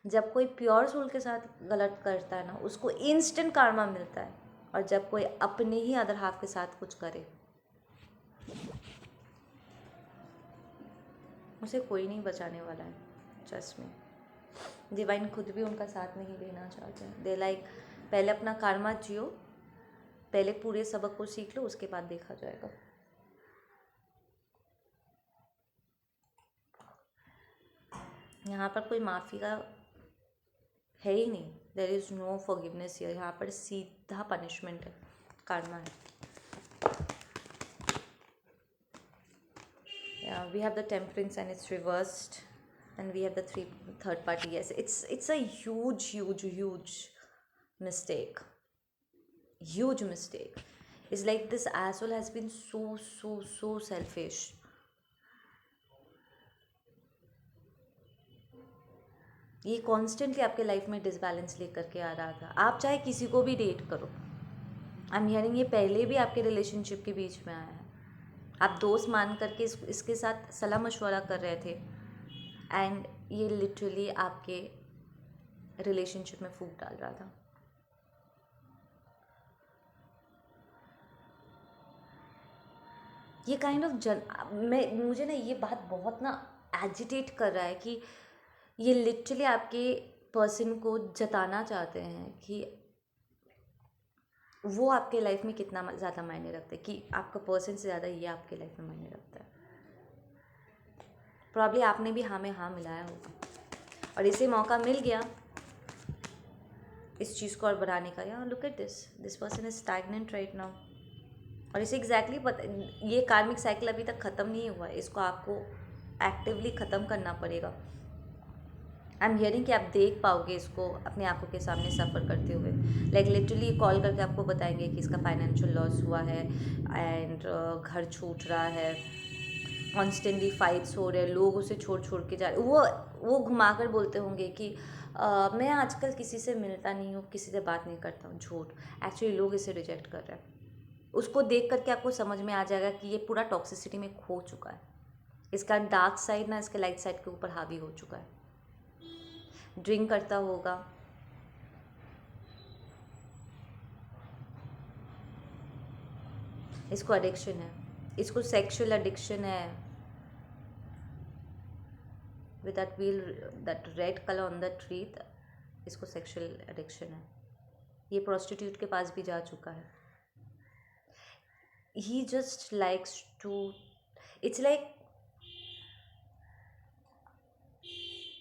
जब कोई प्योर सोल के साथ गलत करता है ना, उसको इंस्टेंट karma मिलता है. और जब कोई अपने ही अदर हाफ के साथ कुछ करे, उसे कोई नहीं बचाने वाला है. ट्रस्ट में, डिवाइन खुद भी उनका साथ नहीं देना चाहते हैं. दे लाइक पहले अपना karma जियो, पहले पूरे सबक को सीख लो, उसके बाद देखा जाएगा. यहाँ पर कोई माफ़ी का है ही नहीं. There is no forgiveness here. यहाँ पर सीधा पनिशमेंट है, karma है. Yeah, we have the temperance and it's reversed, and we have the third party. Yes, it's a huge mistake. Huge mistake. It's like this asshole has been so selfish. ये constantly आपके life में disbalance लेकर के आ रहा था. आप चाहे किसी को भी डेट करो, आई एम हियरिंग ये पहले भी आपके रिलेशनशिप के बीच में आया है. आप दोस्त मान करके इसके साथ सलाह मशवरा कर रहे थे, एंड ये लिटरली आपके रिलेशनशिप में फूंक डाल रहा था. ये काइंड ऑफ मुझे ना ये बात बहुत ना एजिटेट कर रहा है कि ये लिटरली आपके पर्सन को जताना चाहते हैं कि वो आपके लाइफ में कितना ज़्यादा मायने रखता है, कि आपका पर्सन से ज़्यादा ये आपके लाइफ में मायने रखता है. प्रॉब्ली आपने भी हाँ में हाँ मिलाया होगा, और इसे मौका मिल गया इस चीज़ को और बढ़ाने का. यार look at this person is stagnant right now. और इसे एग्जैक्टली पता, ये कार्मिक साइकिल अभी तक ख़त्म नहीं हुआ है. इसको आपको एक्टिवली ख़त्म करना पड़ेगा. आई एम हियरिंग कि आप देख पाओगे इसको अपनी आंखों के सामने सफ़र करते हुए. लाइक लिटरली कॉल करके आपको बताएंगे कि इसका फाइनेंशियल लॉस हुआ है, एंड घर छूट रहा है, कॉन्स्टेंटली फाइट्स हो रहे हैं, लोग उसे छोड़ के जा रहे. वो घुमा कर बोलते होंगे कि मैं आजकल किसी से मिलता नहीं हूँ, किसी से बात नहीं करता हूँ. झूठ. एक्चुअली लोग इसे रिजेक्ट कर रहे हैं. उसको देख करके आपको समझ में आ जाएगा कि ये पूरा टॉक्सिसिटी में खो चुका है. इसका डार्क साइड ना इसके लाइट साइड के ऊपर हावी हो चुका है. ड्रिंक करता होगा, इसको एडिक्शन है, इसको सेक्सुअल एडिक्शन है. With that red colour on the tree, इसको सेक्सुअल एडिक्शन है. ये प्रोस्टिट्यूट के पास भी जा चुका है. he just likes to, it's like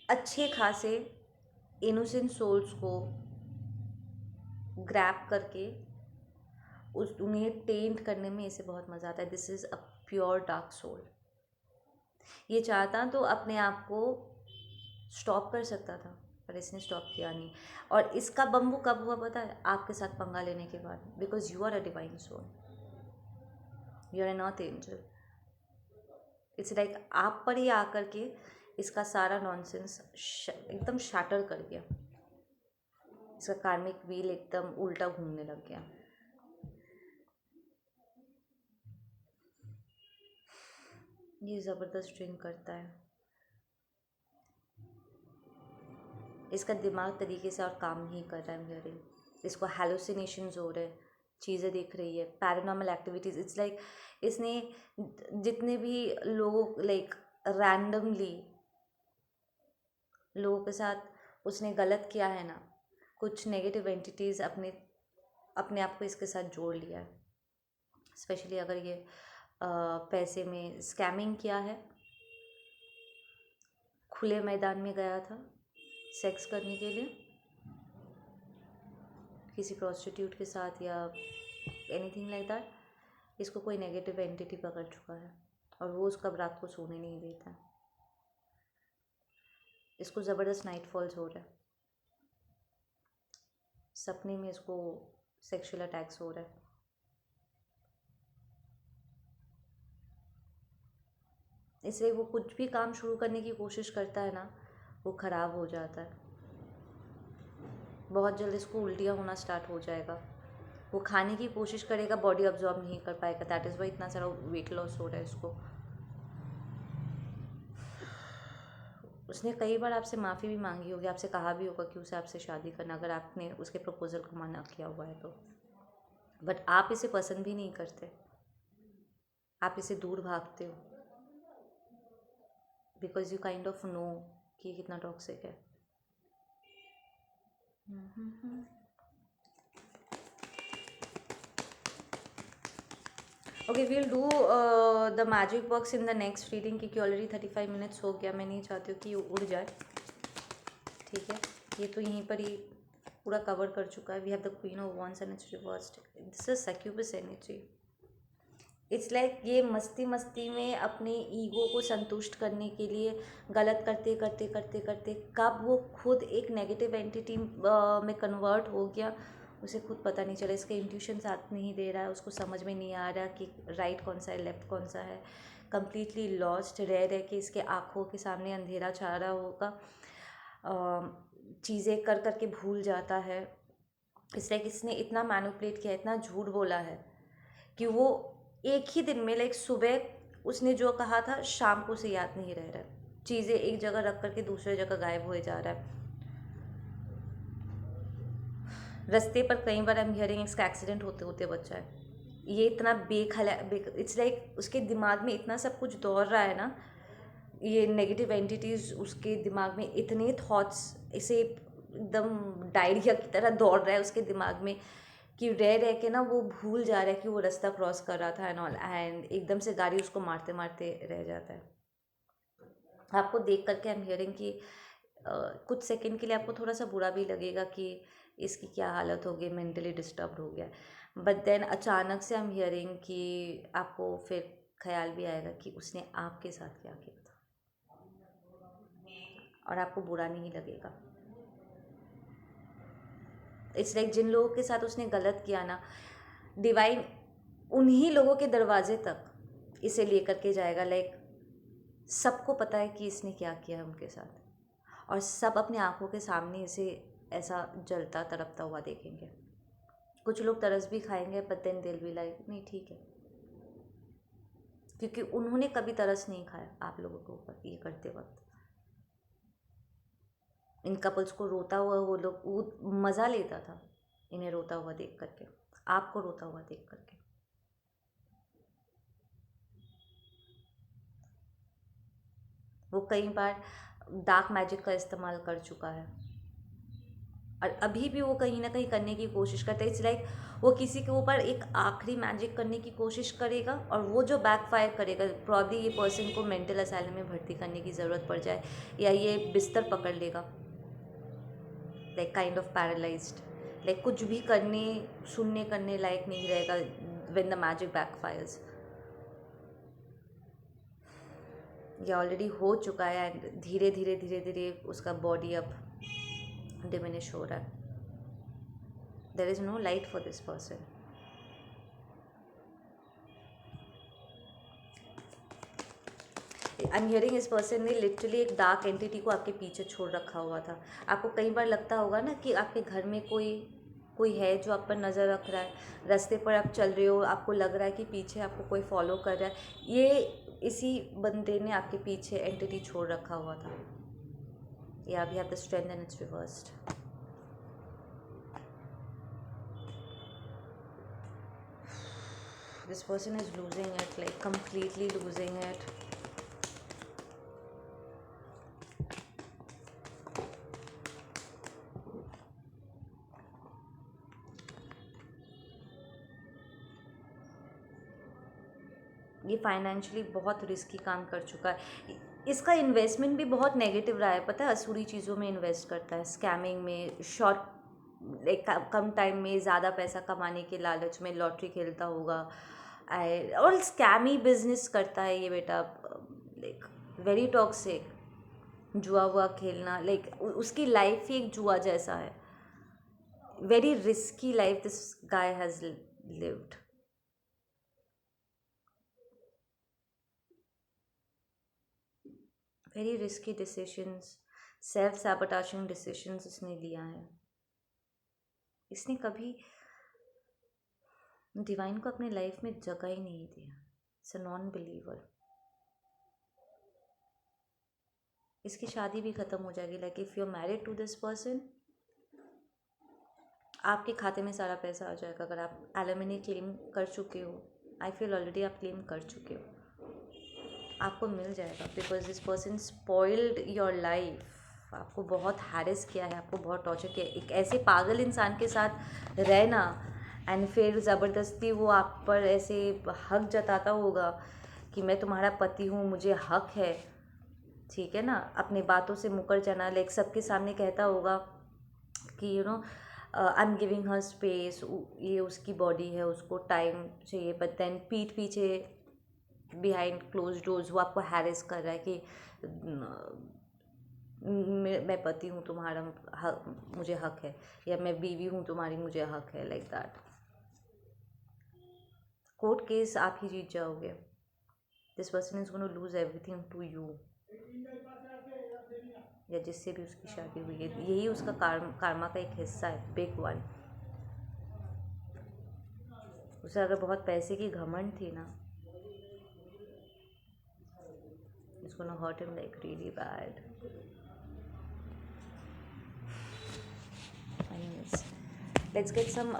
अच्छे खासे इनोसेंट सोल्स को ग्रैब करके उन्हें टेंट करने में इसे बहुत मज़ा आता है. This is a pure dark soul. ये चाहता तो अपने आप को स्टॉप कर सकता था, पर इसने स्टॉप किया नहीं. और इसका बम्बू कब हुआ पता है? आपके साथ पंगा लेने के बाद. Because you are a divine soul, you are a not angel. It's like आप पर ही आकर के इसका सारा नॉनसेंस एकदम शैटर कर गया. इसका कार्मिक व्हील एकदम उल्टा घूमने लग गया. ये ज़बरदस्त ड्रिंक करता है. इसका दिमाग तरीके से और काम नहीं कर रहा है मेरे. इसको हेलुसिनेशंस हो रहे हैं, चीज़ें देख रही है, पैरानॉर्मल एक्टिविटीज़. इट्स लाइक इसने जितने भी लोग लाइक रैंडमली लोगों के साथ उसने गलत किया है ना, कुछ नेगेटिव एंटिटीज़ अपने आप को इसके साथ जोड़ लिया है. स्पेशली अगर ये पैसे में स्कैमिंग किया है, खुले मैदान में गया था सेक्स करने के लिए किसी प्रोस्टिट्यूट के साथ, या एनीथिंग लाइक दैट, इसको कोई नेगेटिव एंटिटी पकड़ चुका है और वो उसका रात को सोने नहीं देता है। इसको ज़बरदस्त नाइट फॉल्स हो रहा है, सपने में इसको सेक्सुअल अटैक्स हो रहा है। इसलिए वो कुछ भी काम शुरू करने की कोशिश करता है ना, वो ख़राब हो जाता है। बहुत जल्द इसको उल्टियाँ होना स्टार्ट हो जाएगा। वो खाने की कोशिश करेगा, बॉडी अब्जॉर्ब नहीं कर पाएगा। दैट इज़ वाई इतना सारा वेट लॉस हो रहा है इसको। उसने कई बार आपसे माफ़ी भी मांगी होगी, आपसे कहा भी होगा कि उसे आपसे शादी करना, अगर आपने उसके प्रपोजल को मना किया हुआ है तो। बट आप इसे पसंद भी नहीं करते, आप इसे दूर भागते हो, because you kind of know कि ये कितना टॉक्सिक है। Okay, we'll do the magic box in the next reading, क्योंकि ऑलरेडी 35 मिनट्स हो गया। मैं नहीं चाहती हूँ कि ये उड़ जाए, ठीक है। ये तो यहीं पर ही पूरा कवर कर चुका है। We have the queen of wands and it's reversed. This is succubus energy. It's like ये मस्ती मस्ती में अपने ईगो को संतुष्ट करने के लिए गलत करते करते करते करते कब वो खुद एक नेगेटिव एंटिटी में कन्वर्ट हो गया, उसे खुद पता नहीं चला। इसका इंट्यूशन साथ नहीं दे रहा है, उसको समझ में नहीं आ रहा कि राइट कौन सा है, लेफ्ट कौन सा है। कम्प्लीटली लॉस्ट रह रह के इसके आँखों के सामने अंधेरा छा रहा होगा, चीज़ें कर करके भूल जाता है। इसलिए इसने इतना मैनिपुलेट किया, इतना झूठ बोला है कि वो एक ही दिन में, लाइक सुबह उसने जो कहा था, शाम को उसे याद नहीं रह रहा है। चीज़ें एक जगह रख करके दूसरे जगह गायब हो जा रहा है। रास्ते पर कई बार हम हियरिंग इसका एक्सीडेंट होते होते बचा है। ये इतना इट्स लाइक उसके दिमाग में इतना सब कुछ दौड़ रहा है ना, ये नेगेटिव एंटिटीज़ उसके दिमाग में, इतने थॉट्स इसे एकदम डायरिया की तरह दौड़ रहा है उसके दिमाग में कि रह रह के ना वो भूल जा रहा है कि वो रास्ता क्रॉस कर रहा था एंड ऑल, एंड एकदम से गाड़ी उसको मारते मारते रह जाता है। आपको देख करके आई एम हियरिंग कि कुछ सेकंड के लिए आपको थोड़ा सा बुरा भी लगेगा कि इसकी क्या हालत हो गई, मेंटली डिस्टर्ब हो गया। बट देन अचानक से आई एम हियरिंग कि आपको फिर ख्याल भी आएगा कि उसने आपके साथ क्या किया था और आपको बुरा नहीं लगेगा। इट्स लाइक जिन लोगों के साथ उसने गलत किया ना, डिवाइन उन्हीं लोगों के दरवाजे तक इसे लेकर के जाएगा। लाइक सबको पता है कि इसने क्या किया है उनके साथ, और सब अपने आंखों के सामने इसे ऐसा जलता तड़पता हुआ देखेंगे। कुछ लोग तरस भी खाएंगे, बट देन दिल भी लाइक नहीं ठीक है, क्योंकि उन्होंने कभी तरस नहीं खाया आप लोगों के ऊपर ये करते वक्त। इन कपल्स को रोता हुआ वो मज़ा लेता था इन्हें रोता हुआ देख करके, आपको रोता हुआ देख करके। वो कई बार डार्क मैजिक का इस्तेमाल कर चुका है और अभी भी वो कहीं ना कहीं करने की कोशिश करता है। इट्स लाइक वो किसी के ऊपर एक आखिरी मैजिक करने की कोशिश करेगा और वो जो बैकफायर करेगा, प्रॉब्ली ये पर्सन को मेंटल असाइलम में भर्ती करने की ज़रूरत पड़ जाए या ये बिस्तर पकड़ लेगा, like kind of paralysed, like कुछ भी करने सुनने करने लायक नहीं रहेगा व्हेन द मैजिक बैकफायर्स। ये ऑलरेडी हो चुका है एंड धीरे धीरे धीरे धीरे उसका बॉडी अब डिमिनिश हो रहा है। There is no light for this person. I am hearing इस पर्सन ने लिटरली एक डार्क एंटिटी को आपके पीछे छोड़ रखा हुआ था। आपको कई बार लगता होगा ना कि आपके घर में कोई है जो आप पर नज़र रख रहा है, रास्ते पर आप चल रहे हो, आपको लग रहा है कि पीछे आपको कोई फॉलो कर रहा है। ये इसी बंदे ने आपके पीछे एंटिटी छोड़ रखा हुआ था। या we have the strength and it's reversed. This person is losing it, like completely losing it. ये फाइनेंशियली बहुत रिस्की काम कर चुका है। इसका इन्वेस्टमेंट भी बहुत नेगेटिव रहा है, पता है, असुरी चीज़ों में इन्वेस्ट करता है, स्कैमिंग में, शॉर्ट एक कम टाइम में ज़्यादा पैसा कमाने के लालच में लॉटरी खेलता होगा। और स्कैमी बिजनेस करता है ये बेटा, लाइक वेरी टॉक्सिक। जुआ वुआ खेलना, लाइक उसकी लाइफ ही एक जुआ जैसा है। Very risky life this guy has lived. Very risky decisions, self sabotaging decisions इसने लिया है। इसने कभी डिवाइन को अपने लाइफ में जगह ही नहीं दिया। It's a non believer. इसकी शादी भी ख़त्म हो जाएगी। Like if you are married to this person, आपके खाते में सारा पैसा आ जाएगा अगर आप एलिमनी क्लेम कर चुके हो। आई फील ऑलरेडी आप क्लेम कर चुके हो, आपको मिल जाएगा। Because this person spoiled your life. आपको बहुत हैरेस किया है, आपको बहुत टॉर्चर किया है। एक ऐसे पागल इंसान के साथ रहना एंड फिर ज़बरदस्ती वो आप पर ऐसे हक जताता होगा कि मैं तुम्हारा पति हूँ, मुझे हक है, ठीक है ना। अपने बातों से मुकर जाना, लाइक सबके सामने कहता होगा कि you know I am giving her space, ये उसकी बॉडी है, उसको टाइम चाहिए। बट देन पीठ पीछे बिहाइंड क्लोज डोर्स वो आपको हैरेस कर रहा है कि मैं पति हूँ तुम्हारा, मुझे हक है, या मैं बीवी हूँ तुम्हारी, मुझे हक है, लाइक दैट। कोर्ट केस आप ही जीत जाओगे। This person is gonna lose everything to you, या जिससे भी उसकी शादी हुई है। यही उसका कारमा का एक हिस्सा है, बिग वन। उसे अगर बहुत पैसे की घमंड थी ना, it's gonna hurt him like really bad. Anyways, let's get some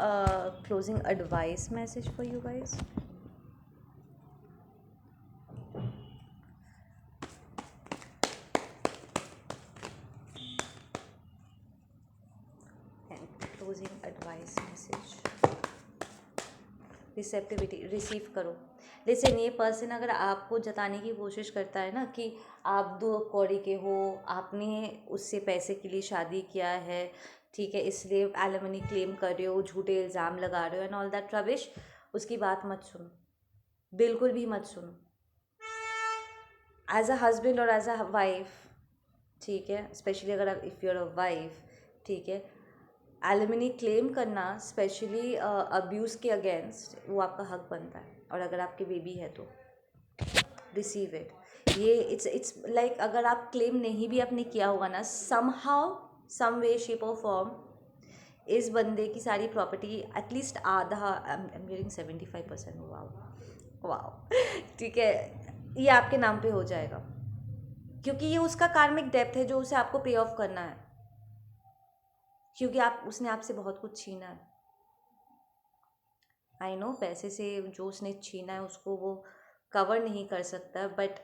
closing advice message for you guys. And closing advice message. Receptivity, receive करो। लेकिन ये पर्सन अगर आपको जताने की कोशिश करता है ना कि आप दो कौड़ी के हो, आपने उससे पैसे के लिए शादी किया है, ठीक है, इसलिए एलिमनी क्लेम कर रहे हो, झूठे इल्ज़ाम लगा रहे हो एंड ऑल दैट रबिश, उसकी बात मत सुनो, बिल्कुल भी मत सुनो। एज अ हस्बैंड और एज अ वाइफ, ठीक है, स्पेशली अगर if you are a wife, ठीक है, एलिमनी क्लेम करना स्पेशली अब्यूज़ के अगेंस्ट वो आपका हक बनता है। और अगर आपकी बेबी है तो रिसीव इट। ये इट्स लाइक अगर आप क्लेम नहीं भी आपने किया होगा ना, समहाउ सम वे शेप और फॉर्म, इस बंदे की सारी प्रॉपर्टी एटलीस्ट आधा, I am giving 75%, wow wow, ठीक है, ये आपके नाम पे हो जाएगा। क्योंकि ये उसका कार्मिक डेप्थ है जो उसे आपको पे ऑफ करना है, क्योंकि उसने आपसे बहुत कुछ छीना है। आई नो पैसे से जो उसने छीना है उसको वो कवर नहीं कर सकता, बट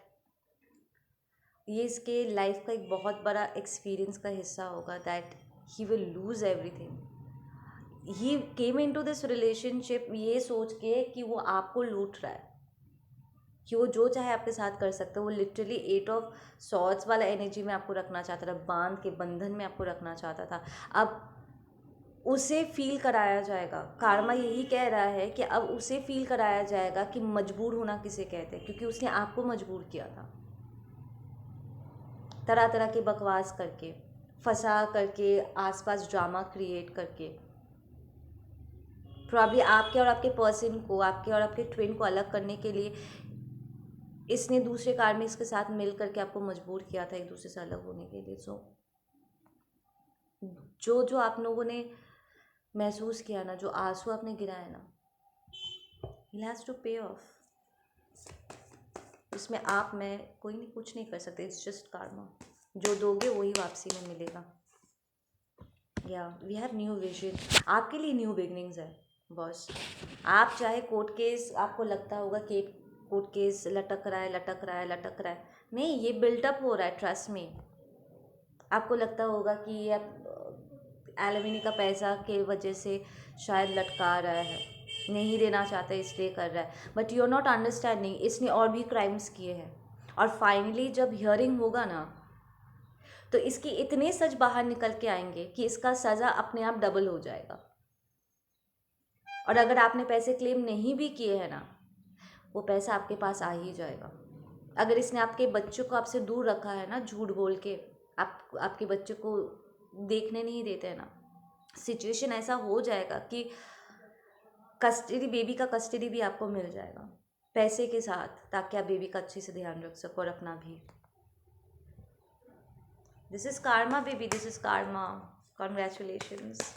ये इसके लाइफ का एक बहुत बड़ा एक्सपीरियंस का हिस्सा होगा that he will lose everything. He came into this relationship ये सोच के कि वो आपको लूट रहा है, कि वो जो चाहे आपके साथ कर सकता है। वो लिटरली 8 ऑफ सॉर्ड्स वाला एनर्जी में आपको रखना चाहता था, बांध के बंधन में आपको रखना चाहता था। अब उसे फील कराया जाएगा, कार्मा यही कह रहा है कि अब उसे फील कराया जाएगा कि मजबूर होना किसे कहते हैं, क्योंकि उसने आपको मजबूर किया था तरह तरह के बकवास करके, फंसा करके, आसपास ड्रामा क्रिएट करके। प्रॉब्ली आपके और आपके पर्सन को, आपके और आपके ट्विन को अलग करने के लिए इसने दूसरे कार्मिक्स के साथ मिल करके आपको मजबूर किया था एक दूसरे से अलग होने के लिए। सो जो आप लोगों ने महसूस किया ना, जो आंसू आपने गिराया ना, ही हैज़ टू पे ऑफ। इसमें आप, मैं, कोई नहीं, कुछ नहीं कर सकते। It's just Karma. जो दोगे वही वापसी में मिलेगा। या वी हैव न्यू विजन। आपके लिए न्यू बिगनिंग्स है बॉस। आप चाहे कोर्ट केस, आपको लगता होगा कि कोर्ट केस लटक रहा है, नहीं, ये बिल्टअप हो रहा है, ट्रस्ट में। आपको लगता होगा कि ये एलिमनी का पैसा के वजह से शायद लटका रहा है, नहीं देना चाहता इसलिए कर रहा है, but you are not understanding इसने और भी क्राइम्स किए हैं। और फाइनली जब हियरिंग होगा ना, तो इसकी इतने सच बाहर निकल के आएंगे कि इसका सज़ा अपने आप डबल हो जाएगा। और अगर आपने पैसे क्लेम नहीं भी किए हैं ना, वो पैसा आपके पास आ ही जाएगा। अगर इसने आपके बच्चों को आपसे दूर रखा है ना, झूठ बोल के आपके बच्चों को देखने नहीं देते हैं ना, सिचुएशन ऐसा हो जाएगा कि कस्टडी, बेबी का कस्टडी भी आपको मिल जाएगा पैसे के साथ, ताकि आप बेबी का अच्छे से ध्यान रख सको और अपना भी। This is Karma baby, this is Karma, congratulations.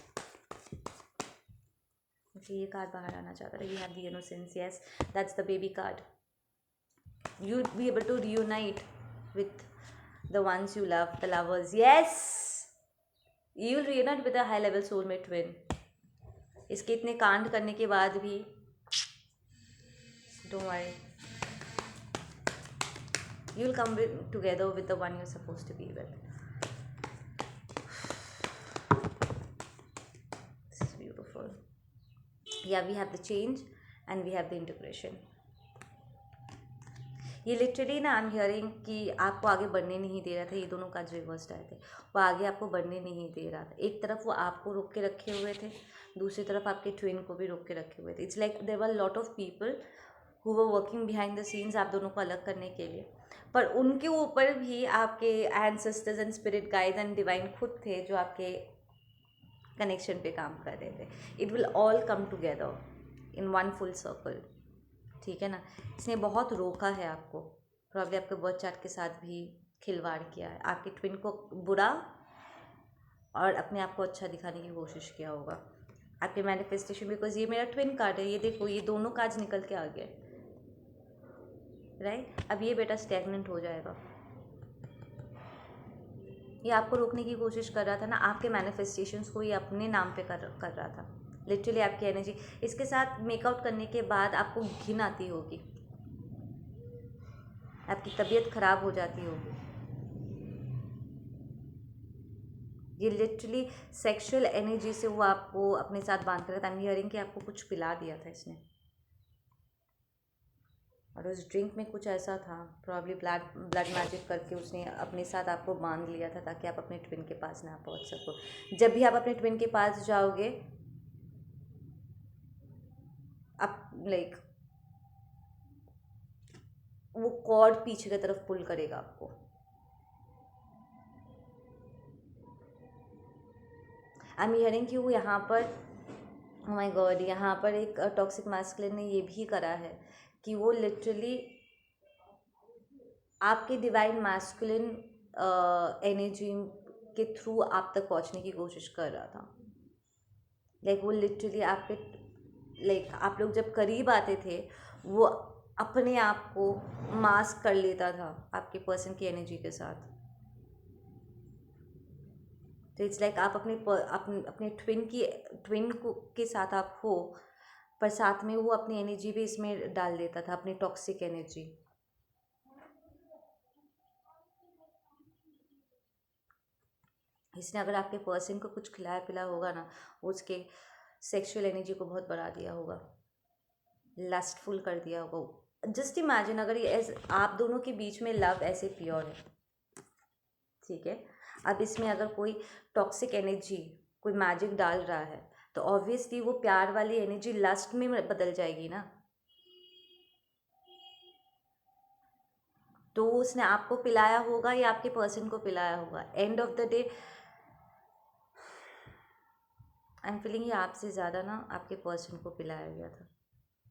ये कार्ड बाहर आना चाहता था। You have the innocence, yes that's the baby card. You'll be able to reunite with the ones you love, the lovers. Yes, you'll reunite with a high level soulmate twin. इसके इतने कांड करने के बाद भी don't worry, you'll come together with the one you're supposed to be with. This is beautiful. Yeah, we have the change and we have the integration. ये literally ना, आई am hearing कि आपको आगे बढ़ने नहीं दे रहा था। ये दोनों कार्ड रिवर्स्ड आए थे, वो आगे आपको बढ़ने नहीं दे रहा था। एक तरफ वो आपको रोक के रखे हुए थे, दूसरी तरफ आपके ट्विन को भी रोक के रखे हुए थे। It's like there were lot of people who were working behind the scenes आप दोनों को अलग करने के लिए, पर उनके ऊपर भी आपके ancestors and spirit guides and divine खुद थे जो आपके कनेक्शन पे काम कर रहे थे। It will all come together in one full circle, ठीक है ना। इसने बहुत रोका है आपको, प्रॉब्लम आपके बर्थ चार्ट के साथ भी खिलवाड़ किया है, आपके ट्विन को बुरा और अपने आप को अच्छा दिखाने की कोशिश किया होगा। आपके मैनिफेस्टेशन, बिकॉज ये मेरा ट्विन कार्ड है, ये देखो ये दोनों कार्ड्स निकल के आ गए, राइट। अब ये बेटा स्टैग्नेंट हो जाएगा। ये आपको रोकने की कोशिश कर रहा था ना, आपके मैनिफेस्टेशंस को ये अपने नाम पे कर रहा था। लिटरली आपकी एनर्जी इसके साथ मेकआउट करने के बाद आपको घिन आती होगी, आपकी तबीयत खराब हो जाती होगी। ये लिटरली सेक्सुअल एनर्जी से वो आपको अपने साथ बांध कर, आई एम हियरिंग कि आपको कुछ पिला दिया था इसने, और उस ड्रिंक में कुछ ऐसा था, प्रॉब्ली ब्लड मैजिक करके उसने अपने साथ आपको बांध लिया था ताकि आप अपने ट्विन के पास ना पहुंच सको। जब भी आप अपने ट्विन के पास जाओगे, आप लाइक वो कॉर्ड पीछे की तरफ पुल करेगा आपको। आई एम हियरिंग कि वो यहाँ पर, ओह माय गॉड, यहाँ पर एक टॉक्सिक मैस्कुलिन ने ये भी करा है कि वो लिटरली आपके डिवाइन मैस्कुलिन एनर्जी के थ्रू आप तक पहुँचने की कोशिश कर रहा था। लाइक वो लिटरली आपके, लाइक आप लोग जब करीब आते थे वो अपने आप को मास्क कर लेता था आपके पर्सन की एनर्जी के साथ। तो इट्स लाइक आप अपने ट्विन को के साथ आप हो, पर साथ में वो अपनी एनर्जी भी इसमें डाल देता था, अपनी टॉक्सिक एनर्जी। इसने अगर आपके पर्सन को कुछ खिलाया पिलाया होगा ना, उसके सेक्सुअल एनर्जी को बहुत बढ़ा दिया होगा, लस्टफुल कर दिया होगा। जस्ट इमेजिन अगर ये आप दोनों के बीच में लव ऐसे प्योर है, ठीक है, अब इसमें अगर कोई टॉक्सिक एनर्जी, कोई मैजिक डाल रहा है, तो ऑब्वियसली वो प्यार वाली एनर्जी लस्ट में बदल जाएगी ना। तो उसने आपको पिलाया होगा या आपके पर्सन को पिलाया होगा। And of the day I am feeling ये आपसे ज़्यादा ना आपके पर्सन को पिलाया गया था,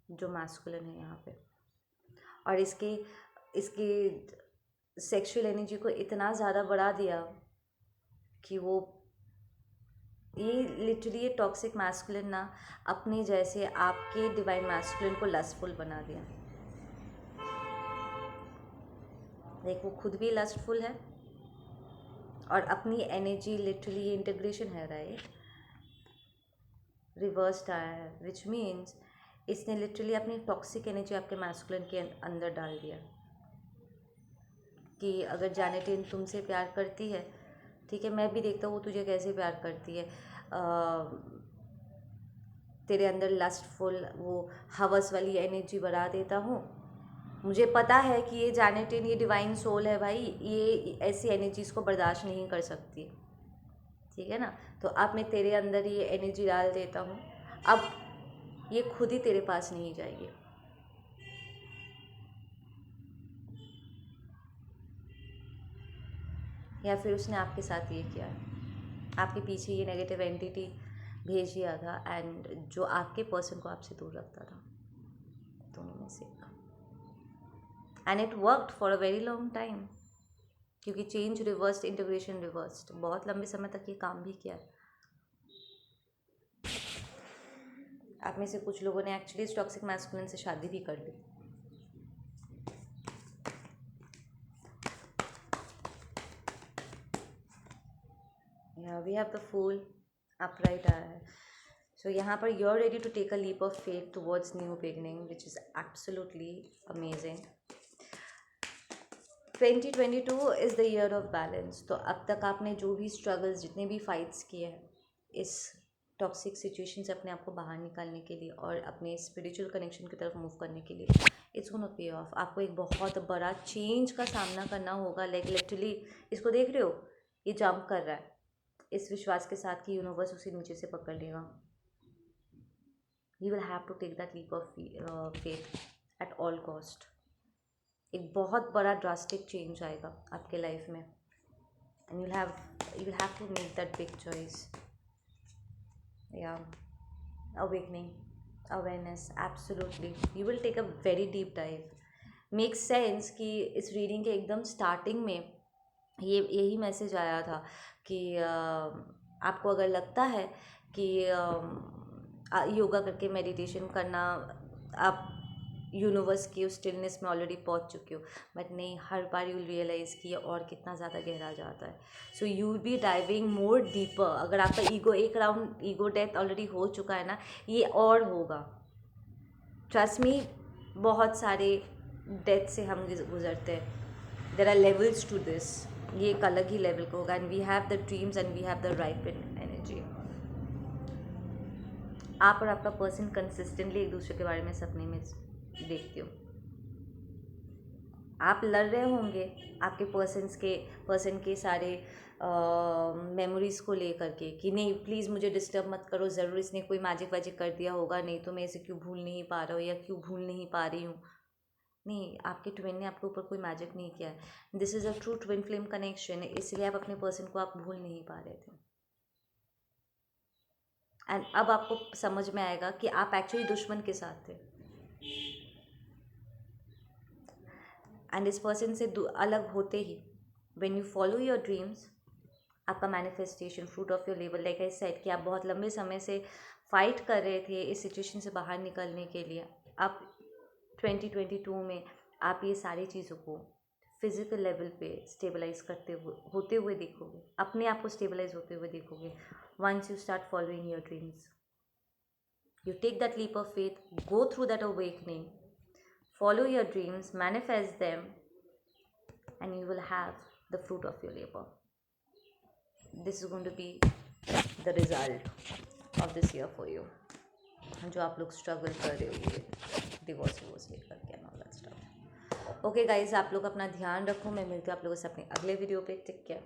जो मैस्कुलिन है यहाँ पे। और इसके सेक्सुअल एनर्जी को इतना ज़्यादा बढ़ा दिया कि वो ये लिटरली ये टॉक्सिक मैस्कुलिन ना अपने जैसे आपके डिवाइन मैस्कुलिन को लस्टफुल बना दिया। देख वो खुद भी लस्टफुल है और अपनी एनर्जी, लिटरली ये इंटीग्रेशन है, राइट, रिवर्स्ड आया है, विच मीन्स इसने लिटरली अपनी टॉक्सिक एनर्जी आपके मैस्कुलिन के अंदर डाल दिया कि अगर जानेटिन तुमसे प्यार करती है, ठीक है, मैं भी देखता हूँ वो तुझे कैसे प्यार करती है, तेरे अंदर लस्टफुल वो हवस वाली एनर्जी बढ़ा देता हूँ, मुझे पता है कि ये जैनेटिन, ये डिवाइन सोल है भाई, ये ऐसी एनर्जीज़ को बर्दाश्त नहीं कर सकती, ठीक है ना। तो अब मैं तेरे अंदर ये एनर्जी डाल देता हूँ, अब ये खुद ही तेरे पास नहीं जाएगी। या फिर उसने आपके साथ ये किया है, आपके पीछे ये नेगेटिव एंटिटी भेज दिया था, एंड जो आपके पर्सन को आपसे दूर रखता था, दोनों में से। And it worked for a very long time, क्योंकि चेंज रिवर्स्ड, इंटीग्रेशन रिवर्स्ड, बहुत लंबे समय तक ये काम भी किया है। आप में से कुछ लोगों ने एक्चुअली इस टॉक्सिक मैस्कुलिन से शादी भी कर ली। We have the fool upright आया है। सो यहाँ पर you are ready to take a leap of faith towards new beginning, which is absolutely amazing. 2022 is the year of balance. तो अब तक आपने जो भी स्ट्रगल्स, जितने भी फाइट्स किए हैं इस टॉक्सिक सिचुएशन से अपने आप को बाहर निकालने के लिए और अपने स्पिरिचुअल कनेक्शन की तरफ मूव करने के लिए, इट्स गोना पे ऑफ। आपको एक बहुत बड़ा चेंज का सामना करना होगा। लाइक लिटरली, इसको देख रहे हो, ये जंप कर रहा है इस विश्वास के साथ कि यूनिवर्स उसे नीचे से पकड़ लेगा। You will have to take that leap of faith at all cost. एक बहुत बड़ा ड्रास्टिक चेंज आएगा आपके लाइफ में, and you will have to make that big choice. या awakening, awareness, absolutely, you will take a very deep dive. Make sense कि इस reading के एकदम स्टार्टिंग में यही मैसेज आया था कि आपको अगर लगता है कि योगा करके मेडिटेशन करना आप यूनिवर्स की उस स्टिलनेस में ऑलरेडी पहुंच चुके हो, बट नहीं, हर बार यू रियलाइज़ कि ये और कितना ज़्यादा गहरा जाता है। So you will be diving more deeper. अगर आपका ईगो, एक राउंड ईगो डेथ ऑलरेडी हो चुका है ना, ये और होगा। ट्रस्ट मी, बहुत सारे डेथ से हम गुजरते हैं। There are levels to this. ये एक अलग ही लेवल का होगा, and we have the dreams and we have the right energy. आप और आपका पर्सन कंसिस्टेंटली एक दूसरे के बारे में सपने में देखते हो। आप लड़ रहे होंगे आपके पर्सन के सारे मेमोरीज़ को लेकर के कि नहीं प्लीज़ मुझे डिस्टर्ब मत करो, ज़रूर इसने कोई मैजिक वैजिक कर दिया होगा, नहीं तो मैं इसे क्यों भूल नहीं पा रहा हूँ या क्यों भूल नहीं पा रही हूँ। नहीं, आपके ट्विन ने आपके ऊपर कोई मैजिक नहीं किया है। This is a true twin flame connection, इसलिए आप अपने पर्सन को आप भूल नहीं पा रहे थे। एंड अब आपको समझ में आएगा कि आप एक्चुअली दुश्मन के साथ थे, एंड इस पर्सन से अलग होते ही when you follow your dreams, आपका manifestation, fruit of your labour, like I said कि आप बहुत लंबे समय से फाइट कर रहे थे इस सिचुएशन से बाहर निकलने के लिए। अब 2022 में आप ये सारी चीज़ों को फिजिकल लेवल पे स्टेबलाइज होते हुए देखोगे, अपने आप को स्टेबलाइज होते हुए देखोगे। Once you start following your dreams, you take that leap of faith, go through that awakening, follow your dreams, manifest them, and you will have the fruit of your labor. This is going to be the result of this year for you. जो आप लोग struggle कर रहे हो divorce लेकर के and all that stuff. Okay guys, आप लोग अपना ध्यान रखो। मैं मिलती हूँ आप लोगों से अपने अगले वीडियो पे। Take care.